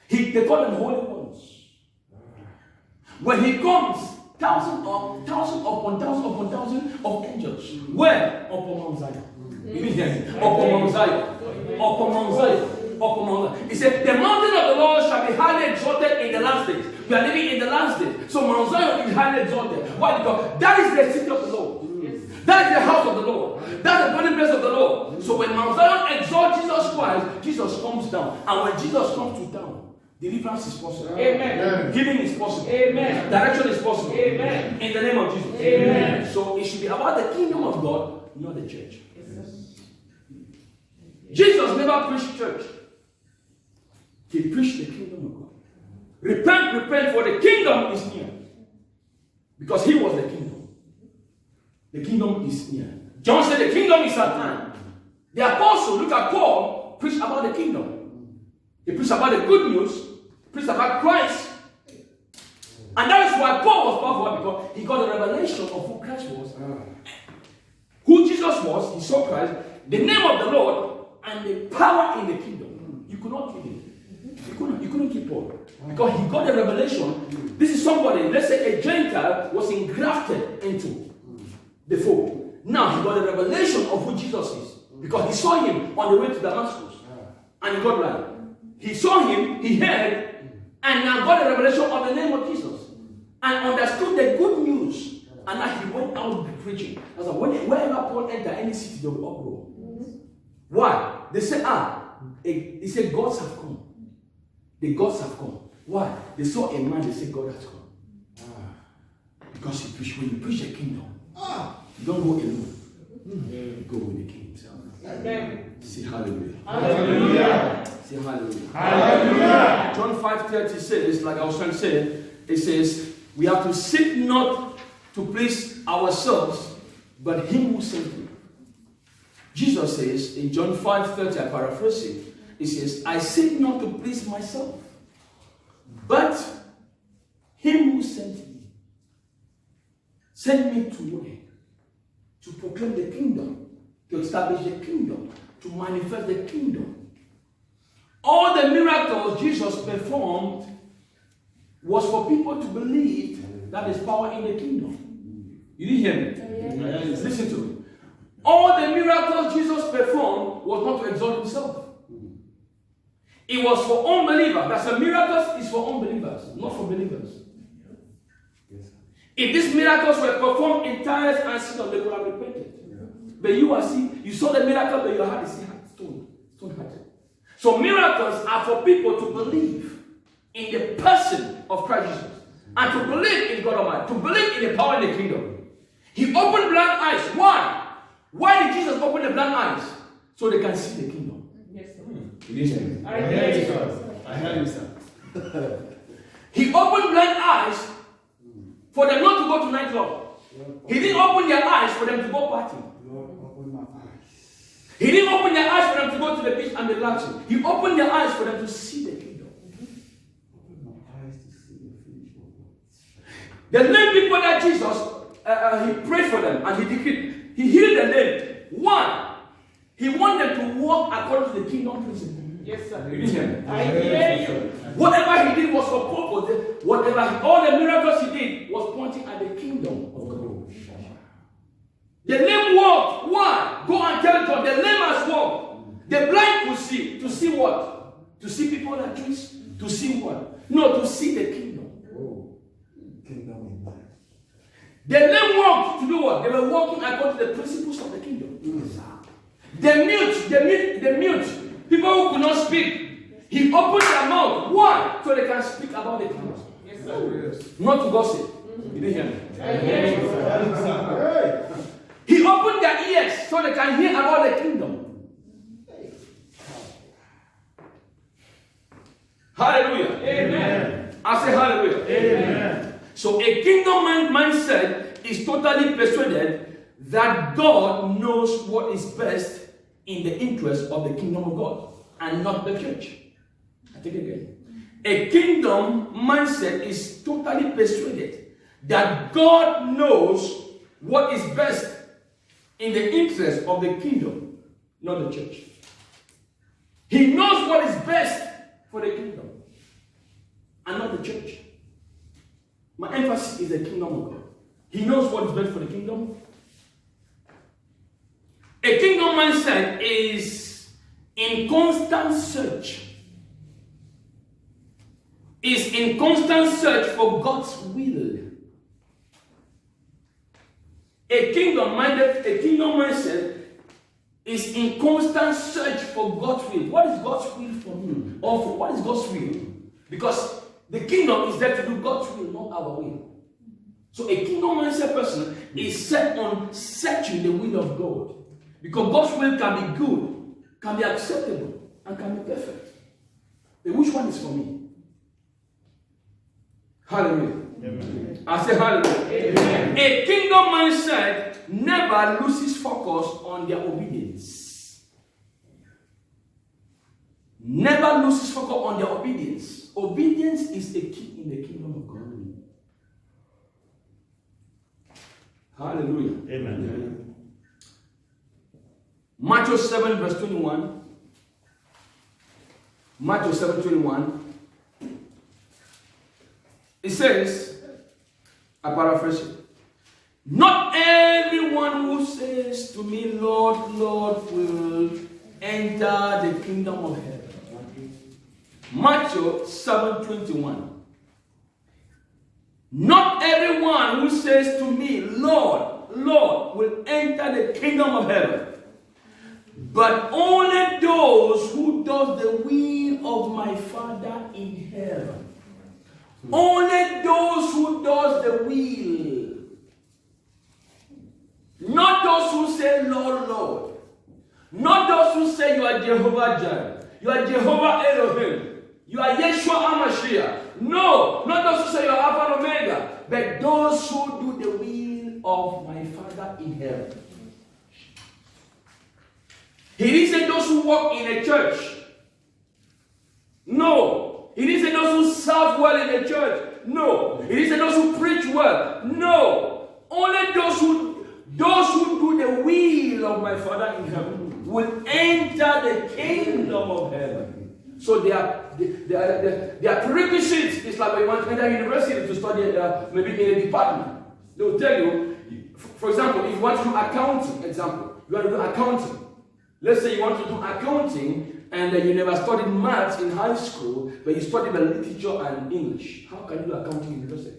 Speaker 2: They call them holy ones. When he comes, thousand upon thousand of angels. Where? Upon Mount Zion. You didn't hear me? Upon Mount Zion. Upon Mount Zion. Upon Mount Zion. He said, the mountain of the Lord shall be highly exalted in the last days. We are living in the last days. So Mount Zion is highly exalted. Why? Because that is the city of the Lord. That is the house of the Lord. That's the dwelling place of the Lord. So when Mount Zion exalts Jesus Christ, Jesus comes down. And when Jesus comes to town, deliverance is possible.
Speaker 4: Amen.
Speaker 2: Healing is possible.
Speaker 4: Amen.
Speaker 2: Direction is possible.
Speaker 4: Amen.
Speaker 2: In the name of Jesus.
Speaker 4: Amen.
Speaker 2: So it should be about the kingdom of God, not the church. Jesus never preached church. He preached the kingdom of God. Repent, for the kingdom is near. Because he was the kingdom. The kingdom is near. John said the kingdom is at hand. The apostle, look at Paul, preached about the kingdom. He preached about the good news, preached about Christ. And that is why Paul was powerful, because he got a revelation of who Christ was, who Jesus was. He saw Christ, the name of the Lord, and the power in the kingdom. You could not kill him. You couldn't kill Paul. Because he got a revelation. This is somebody, let's say a Gentile, was engrafted into the fold. Now he got a revelation of who Jesus is. Because he saw him on the way to Damascus. And he got light. He saw him, he heard, and now got a revelation of the name of Jesus. And understood the good news. And now he went out preaching. That's why wherever Paul entered any city, they will uproar. Why? They say, he said, gods have come. The gods have come. Why? They saw a man, they said, God has come. Because he preached. When you preach the kingdom, you don't go alone. You go with the king. Say hallelujah.
Speaker 4: Hallelujah.
Speaker 2: Say hallelujah.
Speaker 4: Hallelujah.
Speaker 2: John 5:30 says, like I was trying to say, it says, we have to seek not to please ourselves, but him who sent me. Jesus says in John 5:30, I paraphrase it, he says, I seek not to please myself, but him who sent me. Sent me to where? To proclaim the kingdom, to establish the kingdom, to manifest the kingdom. All the miracles Jesus performed was for people to believe that there's power in the kingdom. You didn't hear me? Yes. Listen to me. all the miracles Jesus performed was not to exalt himself. It was for unbelievers. That's a miracle is for unbelievers, not for believers. If these miracles were performed in Tyre and Sidon, they would have repented. But you saw the miracle, but your heart is stone-hearted. So miracles are for people to believe in the person of Christ Jesus and to believe in God Almighty, to believe in the power in the kingdom. He opened blind eyes. Why? Why did Jesus open the blind eyes? So they can see the kingdom.
Speaker 5: Yes, sir.
Speaker 3: I heard you, sir.
Speaker 2: He opened blind eyes for them not to go to nightclub. He didn't open their eyes for them to go party. He didn't open their eyes for them to go to the beach and relaxing. He opened their eyes for them to see the kingdom. The lame people that Jesus, he prayed for them and he decreed. He healed the lame. One, he wanted them to walk according to the kingdom principle.
Speaker 5: Yes, sir.
Speaker 2: You didn't hear me?
Speaker 5: I hear you.
Speaker 2: Whatever he did was for purpose. All the miracles he did was pointing at the kingdom of God. The lame walked. Why? Go and tell God. The lame has walked. The blind could see. To see what? To see people like trees. To see what? No, to see the kingdom. The lame walked to do what? They were walking according to the principles of the kingdom. The mute, people who could not speak, he opened their mouth. Why? So they can speak about the kingdom.
Speaker 5: Yes, sir.
Speaker 2: Not to gossip. You didn't hear me?
Speaker 5: I hear you, sir.
Speaker 2: He opened their ears so they can hear about the kingdom. Hallelujah.
Speaker 5: Amen.
Speaker 2: I say hallelujah.
Speaker 5: Amen.
Speaker 2: So a kingdom mindset is totally persuaded that God knows what is best in the interest of the kingdom of God and not the church. I take it again. A kingdom mindset is totally persuaded that God knows what is best in the interest of the kingdom, not the church. He knows what is best for the kingdom and not the church. My emphasis is the kingdom of God. He knows what is best for the kingdom. A kingdom mindset is in constant search. Is in constant search for God's will. A kingdom mindset is in constant search for God's will. What is God's will for me? Or for what is God's will? Because the kingdom is there to do God's will, not our will. So a kingdom mindset person is set on searching the will of God. Because God's will can be good, can be acceptable, and can be perfect. But which one is for me? Hallelujah. Amen. I say hallelujah. Amen. A kingdom mindset never loses focus on their obedience. Never loses focus on their obedience. Obedience is the key in the kingdom of God. Hallelujah.
Speaker 3: Amen.
Speaker 2: Matthew 7 verse 21. Matthew 7:21. It says, I paraphrase it. Not everyone who says to me, Lord, Lord, will enter the kingdom of heaven. Matthew 7:21. Not everyone who says to me, Lord, Lord, will enter the kingdom of heaven, but only those who do the will of my Father in heaven. Only those who do the will. Not those who say, Lord, Lord. Not those who say you are Jehovah Jireh. You are Jehovah Elohim. You are Yeshua HaMashiach. No, not those who say you are Alpha and Omega. But those who do the will of my Father in heaven. He didn't say those who walk in a church. No. He didn't say those who serve well in the church. No. He didn't say those who preach well. No. Only those who do the will of my Father in heaven will enter the kingdom of heaven. So they are prerequisites. It's like when you want to enter university to study maybe in a department. They will tell you, for example, if you want to do accounting, example, You want to do accounting. Let's say you want to do accounting and you never studied maths in high school, but you studied literature and English. How can you do accounting in university?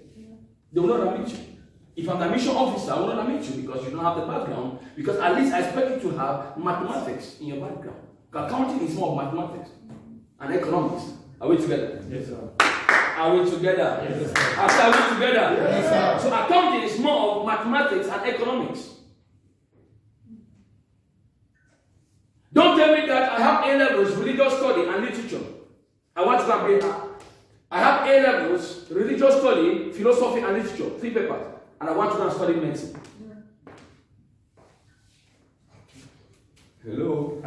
Speaker 2: They will not admit you. If I'm the admission officer, I will not admit you because you don't have the background. Because at least I expect you to have mathematics in your background. Accounting is more of mathematics and economics. Are we together?
Speaker 3: Yes, sir.
Speaker 2: Are we together?
Speaker 3: Yes, sir.
Speaker 2: I said, are we together?
Speaker 3: Yes, sir.
Speaker 2: So accounting is more of mathematics and economics. Don't tell me that I have A levels, religious study and literature. I want to have A. I have A levels, religious study, philosophy and literature, 3 papers, and I want to go and study medicine. Hello?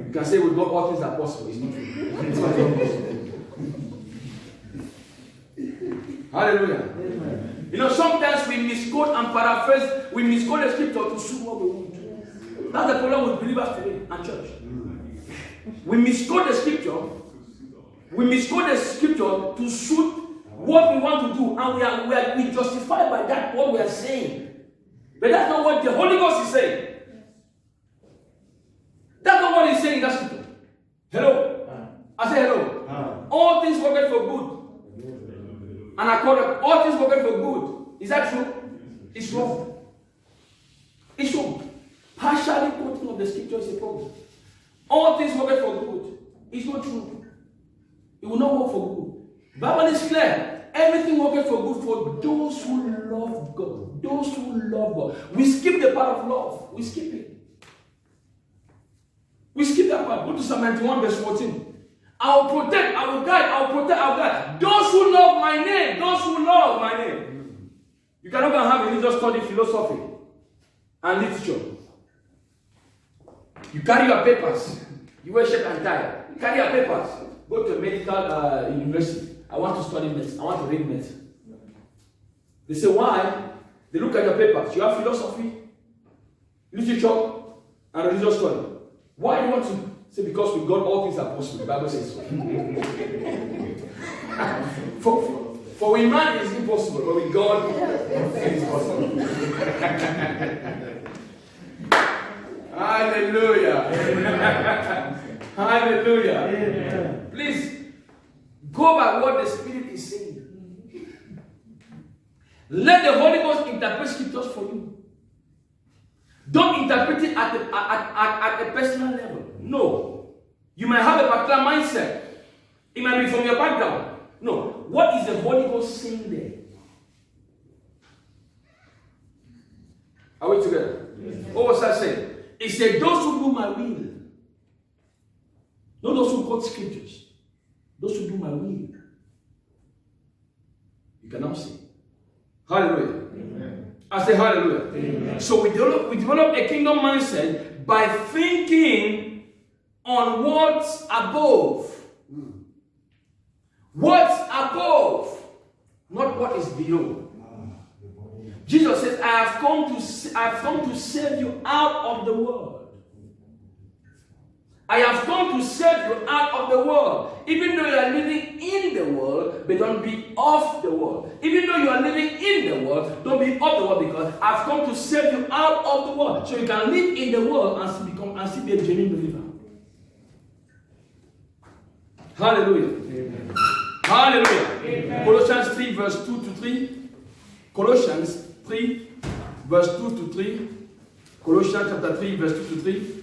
Speaker 2: You can say with God all things are possible. It's not true. It's not possible. Hallelujah. Amen. You know, sometimes we misquote and paraphrase, we misquote the scripture to suit what we want. That's the problem with believers today and church. We misquote the scripture. We misquote the scripture to suit what we want to do, and we justify by that what we are saying. But that's not what the Holy Ghost is saying. That's not what he's saying in that scripture. Hello? I say hello. All things work for good. And I call it all things work for good. Is that true? It's wrong. It's wrong. Partially quoting of the scripture is a problem. All things work for good. It's not true. It will not work for good. The Bible is clear. Everything works for good for those who love God. Those who love God. We skip the part of love. We skip it. We skip that part. Go to Psalm 91 verse 14. I will protect, I will guide, I will protect, I will guide. Those who love my name. Those who love my name. You cannot go and have religious study, philosophy, and literature. You carry your papers. You wear shirt and tie. You carry your papers. Go to a medical university. I want to study medicine. I want to read medicine. They say, why? They look at your papers. You have philosophy, literature, and religious study. Why do you want to? Say, because with God all things are possible. The Bible says so. For with man it is impossible, but with God it is possible. Hallelujah. Hallelujah. Amen. Please go by what the Spirit is saying. Let the Holy Ghost interpret scriptures for you. Don't interpret it at a personal level. No. You might have a particular mindset. It might be from your background. No. What is the Holy Ghost saying there? Are we together? Yes. What was I saying? It said, those who do my will. Not those who quote scriptures. Those who do my will. You can now see. Hallelujah. Amen. I say hallelujah. Amen. So we develop a kingdom mindset by thinking on what's above. What's above, not what is below. Jesus says, I have come to save you out of the world. I have come to save you out of the world. Even though you are living in the world, but don't be of the world. Even though you are living in the world, don't be of the world, because I've come to save you out of the world. So you can live in the world and still be a genuine believer. Hallelujah. Amen. Hallelujah. Amen. Colossians 3 verse 2 to 3. Colossians 3 verse 2 to 3. Colossians chapter 3 verse 2 to 3.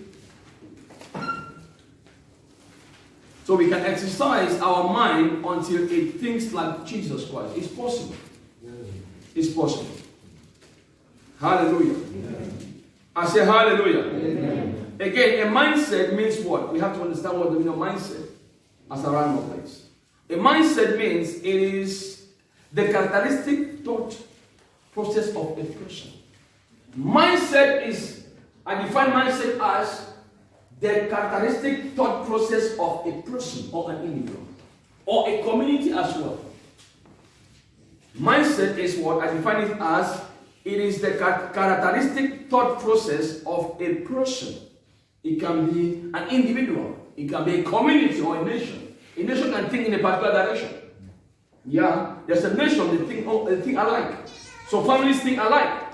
Speaker 2: So we can exercise our mind until it thinks like Jesus Christ. It's possible. It's possible. Hallelujah. Amen. I say hallelujah. Amen. Again, a mindset means what? We have to understand what the meaning of mindset as a random place. A mindset means it is the characteristic thought process of a person. Mindset is, I define mindset as the characteristic thought process of a person or an individual or a community as well. Mindset is what I define it as. It is the characteristic thought process of a person. It can be an individual. It can be a community or a nation. A nation can think in a particular direction. Yeah, there's a nation that think alike. So families think alike.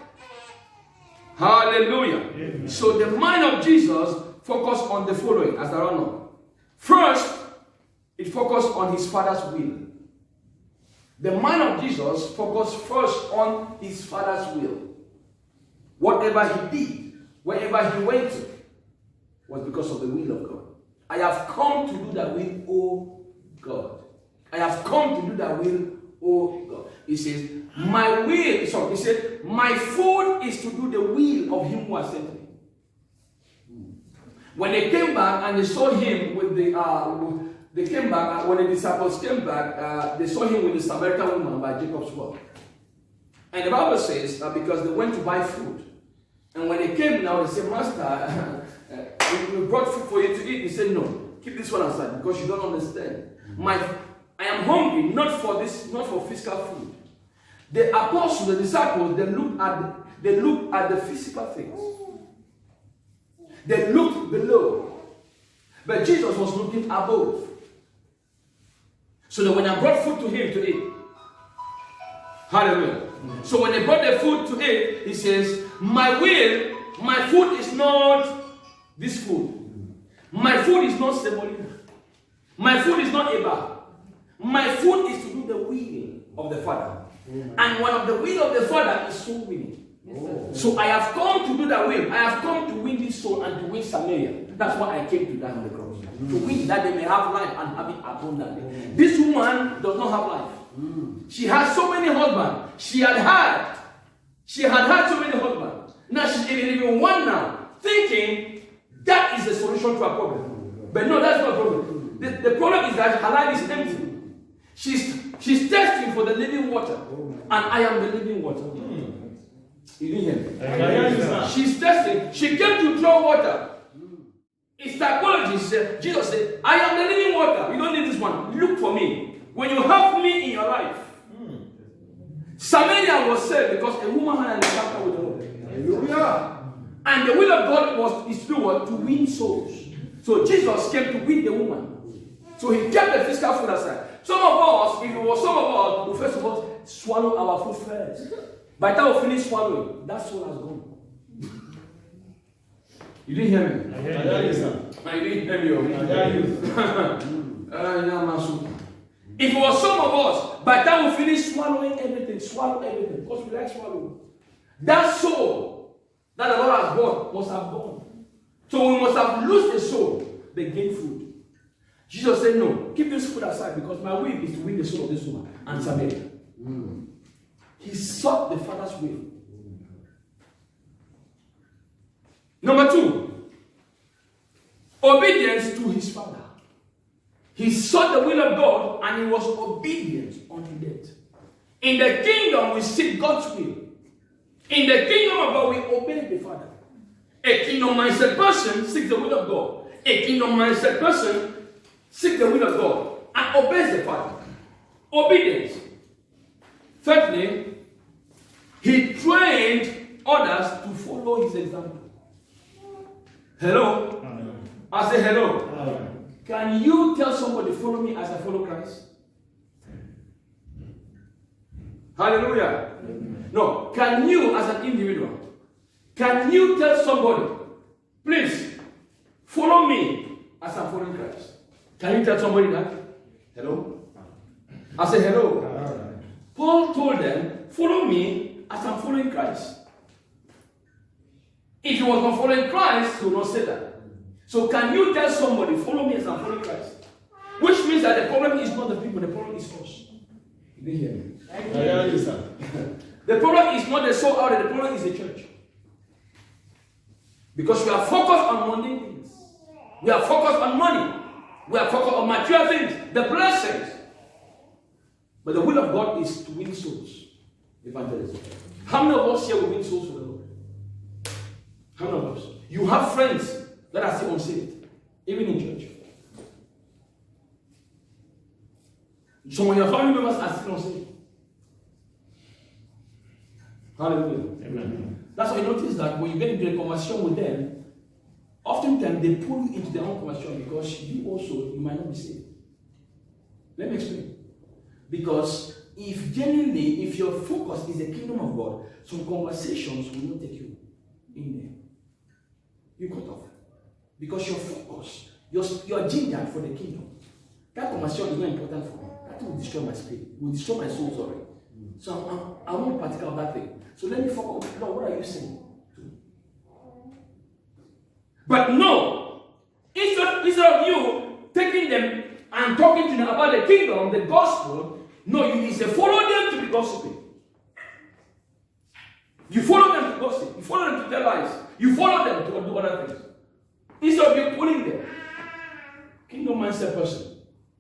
Speaker 2: Hallelujah. So the mind of Jesus focused on the following as I run on. First, it focused on his Father's will. The mind of Jesus focused first on his Father's will. Whatever he did, wherever he went to, was because of the will of God. I have come to do that will, O God. I have come to do that will, O God. He says, my will, sorry, he said, my food is to do the will of him who has sent me. When they came back and they saw him with they came back, when the disciples came back, they saw him with the Samaritan woman by Jacob's well. And the Bible says that because they went to buy food. And when they came now, they said, Master, we brought food for you to eat. He said, no, keep this one aside because you don't understand. I am hungry, not for physical food. The apostles, the disciples, they looked at the physical things. They looked below. But Jesus was looking above. So that when I brought food to him to eat, hallelujah. So when they brought the food to eat, he says, my food is not this food. My food is not semolina. My food is not eba. My food is to do the will of the Father. And one of the will of the Father is soul winning. So I have come to do that will. I have come to win this soul and to win Samaria. That's why I came to die on the cross. To win that they may have life and have it abundantly. This woman does not have life. She has so many husbands. She had had so many husbands. Now she's in one now, thinking that is the solution to her problem. But no, that's not a problem. The problem is that her life is empty. She's thirsting for the living water. And I am the living water. You didn't hear me? She's thirsty. She came to draw water. In psychology, Jesus said, I am the living water. You don't need this one. Look for me. When you have me in your life. Samaria was saved because a woman had an encounter with the Lord. Hallelujah. And the will of God is to win souls. So Jesus came to win the woman. So he kept the physical food aside. Some of us, if it was some of us, we first of all swallow our food first. By the time we finish swallowing, that soul has gone. You didn't hear me?
Speaker 3: I heard you, sir.
Speaker 2: I didn't hear you.
Speaker 3: I heard you.
Speaker 2: If it was some of us, by the time we finish swallowing everything, because we like swallowing, that soul that the Lord has bought must have gone. So we must have lost the soul, but gain food. Jesus said, no, keep this food aside because my will is to win the soul of this woman and Samaria. He sought the Father's will. Number 2, obedience to his Father. He sought the will of God and he was obedient unto death. In the kingdom, we seek God's will. In the kingdom of God, we obey the Father. A kingdom-minded person seeks the will of God. A kingdom-minded person seeks the will of God and obeys the Father. Obedience. Thirdly, he trained others to follow his example. Hello? I say hello. Can you tell somebody, follow me as I follow Christ? Hallelujah. No. Can you as an individual, can you tell somebody, please, follow me as I'm following Christ? Can you tell somebody that? Hello? I say hello. Paul told them, follow me as I'm following Christ. If he was not following Christ, he would not say that. So can you tell somebody, follow me as I'm following Christ? Which means that the problem is not the people, the problem is us. You didn't hear me?
Speaker 3: I heard you, sir.
Speaker 2: The problem is not the soul out there, the problem is the church. Because we are focused on mundane things. We are focused on money. We are focused on material things, the blessings. But the will of God is to win souls. Evangelism. How many of us here will win souls for the Lord? How many of us? You have friends that are still unsaved, even in church. Some of your family members are still unsaved. Hallelujah.
Speaker 3: Amen.
Speaker 2: That's why you notice that when you get into a conversation with them, oftentimes they pull you into their own conversation because you might not be saved. Let me explain. Because if your focus is the kingdom of God, some conversations will not take you. in there. You cut off. Because your focus, your ginger for the kingdom. That commercial is not important for me. That will destroy my spirit. Will destroy my soul, sorry. So I won't particle of that thing. So let me focus. Lord, what are you saying? But no, instead of you taking them and talking to them about the kingdom, the gospel, no, you need to follow them to be gossiping. You follow them to gossip. You follow them to tell lies. You follow them to do other things. Instead of you pulling them. Kingdom mindset person.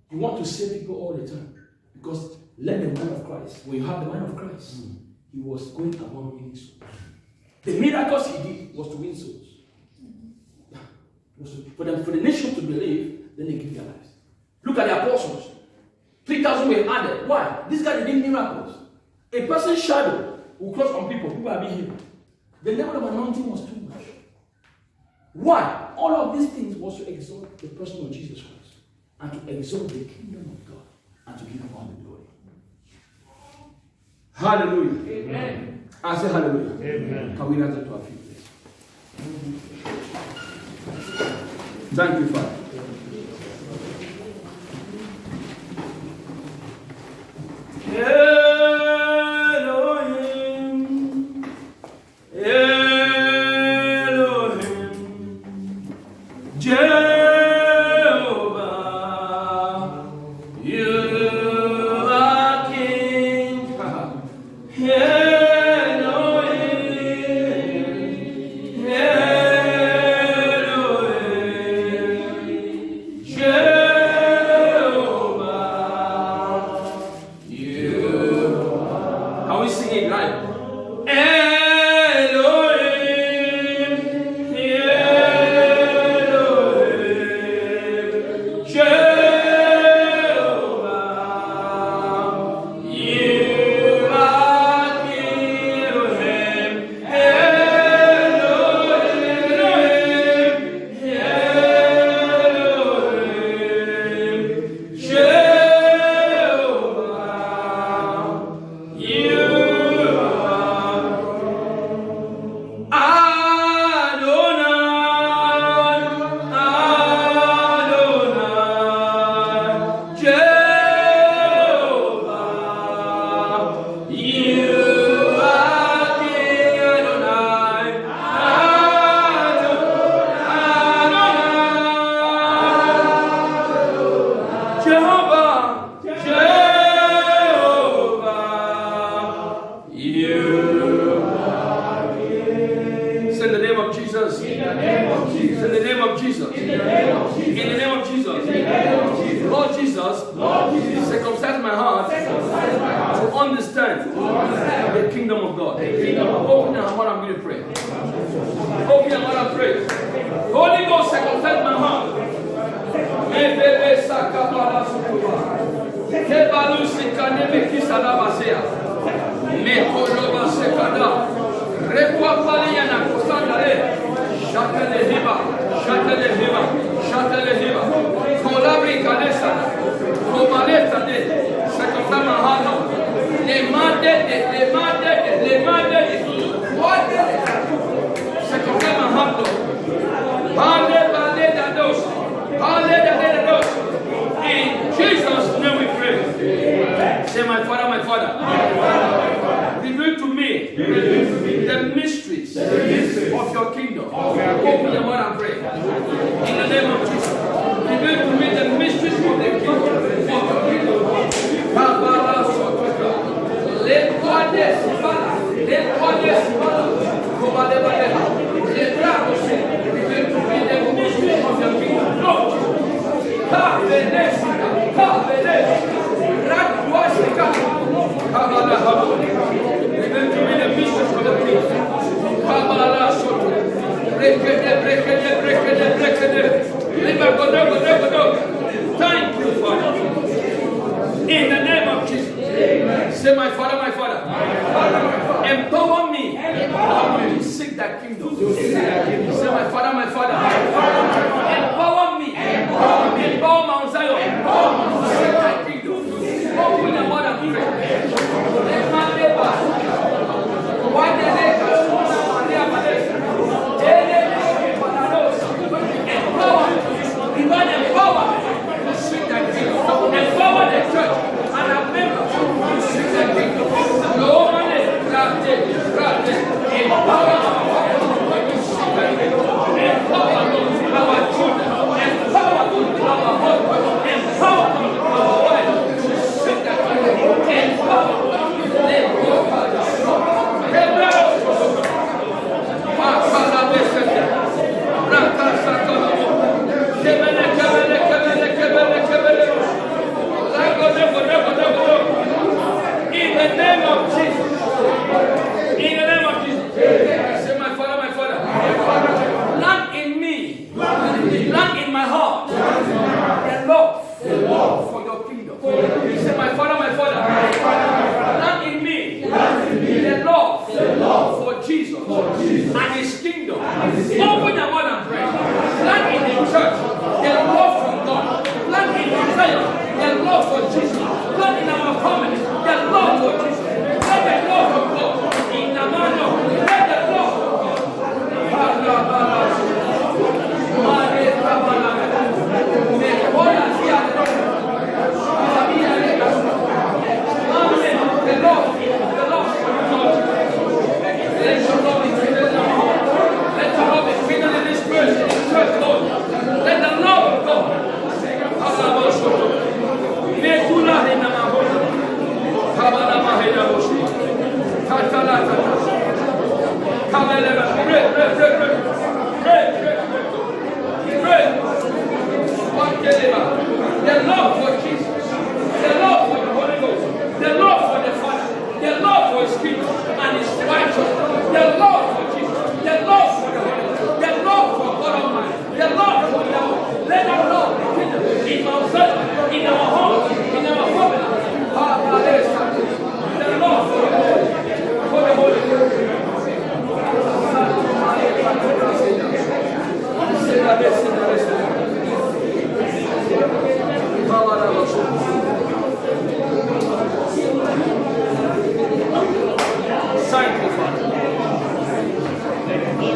Speaker 2: You want to save people all the time. Because let the mind of Christ, when you have the mind of Christ, he was going among winning souls. The miracles he did was to win souls. For the nation to believe, then they give their lives. Look at the apostles. 3,000 were added. Why? This guy did miracles. A person's shadow will cross on people. People are being healed. The level of anointing was too much. Why? All of these things was to exalt the person of Jesus Christ and to exalt the kingdom of God and to give him all the glory. Hallelujah.
Speaker 5: Amen.
Speaker 2: I say hallelujah.
Speaker 5: Amen.
Speaker 2: Can we rise up to our feet, please? Thank you, Father. Elohim, Elohim, Jehovah, you are King. Elohim, Elohim, Jehovah, you. Can we sing it live? Elohim, Elohim, Jehovah, you are King. Elohim, Elohim, Elohim, Jehovah, you in the name of Jesus. In the name of Jesus. In the name of Jesus. In the name of Jesus. In the name of Jesus. In the name of Jesus. Lord Jesus. Circumcise my heart to understand the kingdom of God. Open your heart, I'm going to pray. Open your heart and pray. Holy Ghost, circumcise my heart. In Jesus' name we pray. Say, my Father, my Father. Reveal to me the mysteries of your kingdom. Open your mouth and pray. In the name of Jesus. Reveal to me the mysteries of the kingdom. Let God this reveal to me the mysteries of your kingdom. Lord Jesus.
Speaker 1: Jesus and His kingdom. Open your mouth and pray. Plant in the church the love from God. Plant in the church the love for Jesus. Plant in our family the love for Jesus. Let the love of God in the man of let the love of God. The love for Jesus, the love for the Holy Ghost, the love for the Father, the love for His kingdom and His righteousness, the love for Jesus, the love for the Holy Ghost, the love for God Almighty, the love for Yahweh. Let that love be kindled in our family, in our homes, in our family. The love for the Holy Ghost.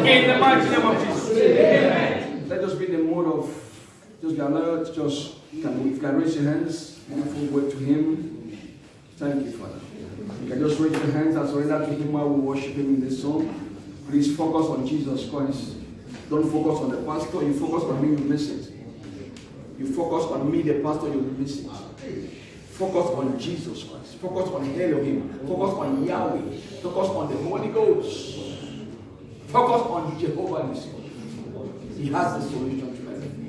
Speaker 1: In the mighty name of Jesus. Amen. Let us be in the mode of just be alert, just can raise your hands, beautiful word to Him. Thank you, Father. You can just raise your hands and surrender to Him while we worship Him in this song. Please focus on Jesus Christ. Don't focus on the pastor. You focus on me, you miss it. You focus on me, the pastor, you miss it. Focus on Jesus Christ. Focus on Elohim. Focus on Yahweh. Focus on the Holy Ghost. Focus on Jehovah Nissi. He has the solution to everything.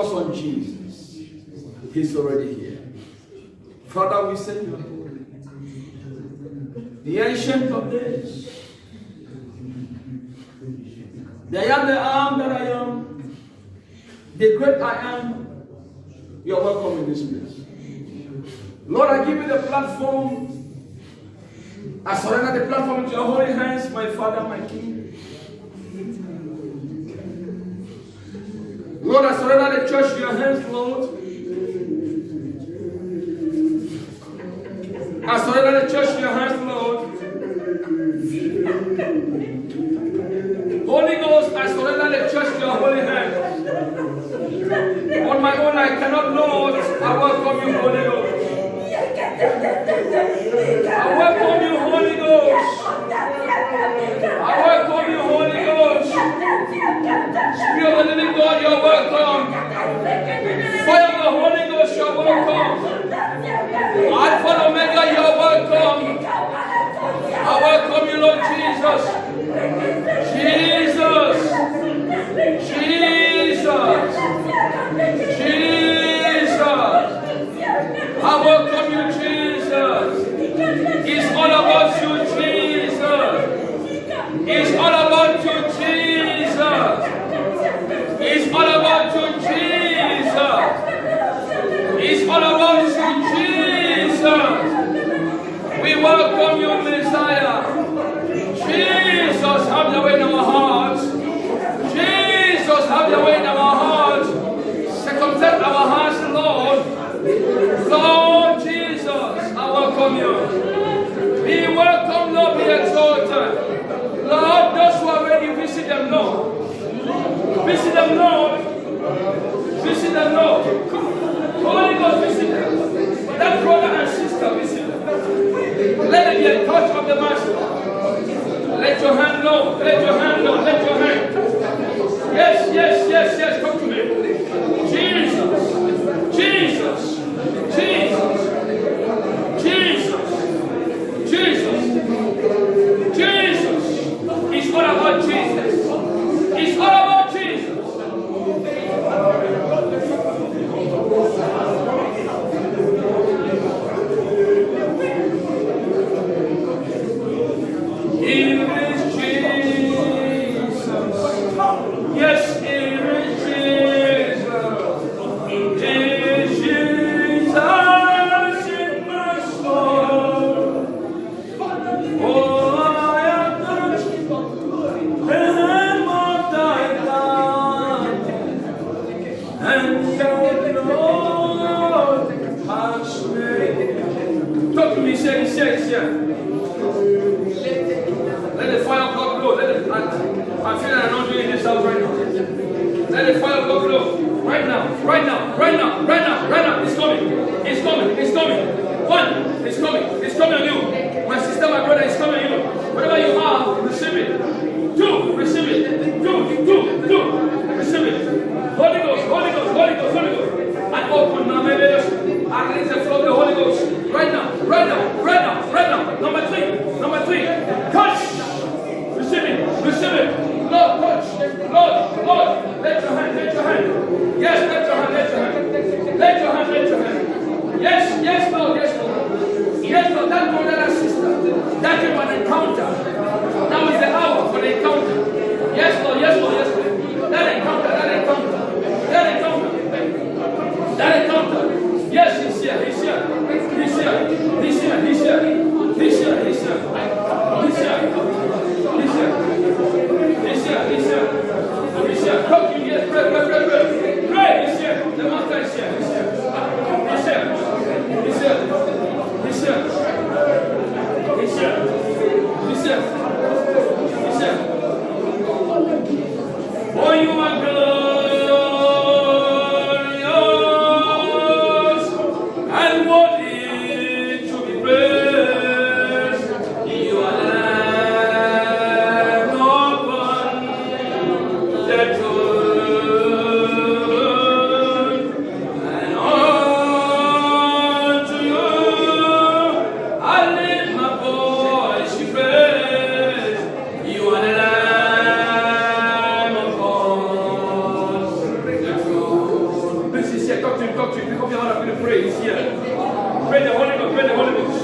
Speaker 2: focus on Jesus. He's already here. Father, we say you are holy. The ancient of days. The I am that I am. The great I am. You are welcome in this place. Lord, I give you the platform. I surrender the platform into your holy hands, my Father, my King. Lord, I surrender the church to your hands, Lord. I surrender the church to your hands, Lord. Holy Ghost, I surrender the church to your holy hands. On my own, I cannot, Lord. I welcome you, Holy Ghost. I welcome you, Holy Ghost. I welcome you, Holy Ghost. Spirit of the living God, you're welcome. Fire of the Holy Ghost, you're welcome. Alpha and Omega, you're welcome. I welcome you, Lord Jesus. Jesus. Jesus. Jesus. I welcome you, Jesus. It's all about you, Jesus. It's all about you, Jesus. It's all about you, Jesus. It's all about you, Jesus. We welcome you, Messiah. Jesus, have your way in our hearts. Jesus, have your way in our hearts. Circumcise our hearts, Lord. Lord Jesus, I welcome you. Be welcome, Lord, be exalted. Lord, those who are ready, visit them, Lord. Visit them, Lord. Visit them, Lord. Holy Ghost, visit them. That brother and sister, visit them. Let it be a touch of the Master. Let your hand, Lord. Let your hand, Lord. Let your hand. Yes, yes, yes, yes. Come to me. Jesus. Jesus. Jesus. Jesus. Jesus. Jesus. It's all about Jesus. It's all about Jesus. Here is Jesus. Yes, here is Jesus. Here is Jesus in my soul. Oh, I am touched the hem of thy garment, and the Lord has made. Talk to me, say. Let the fire of God blow. I'm feeling I'm not doing this house right now. Let the fire of God blow. Right now. It's coming. One, it's coming on you. My sister, my brother, it's coming on you. Whatever you are, receive it. Two, receive it. Two, receive it. Holy Ghost. And open now, maybe I release the flow of the Holy Ghost. Right now. Number three. Touch. Receive it. Lord, touch. Lord, let your hand. Yes, let your hand. Yes, Lord. That brother and sister, that came an encounter. Now is the hour for the encounter. Yes, Lord. That encounter. Yes, he's here. Talk to you, yes, pray. He's here. The master is here. He's here.
Speaker 1: talk to you. Pick up your heart and begin to pray. He's here. Pray the Holy Ghost. Pray the Holy Ghost.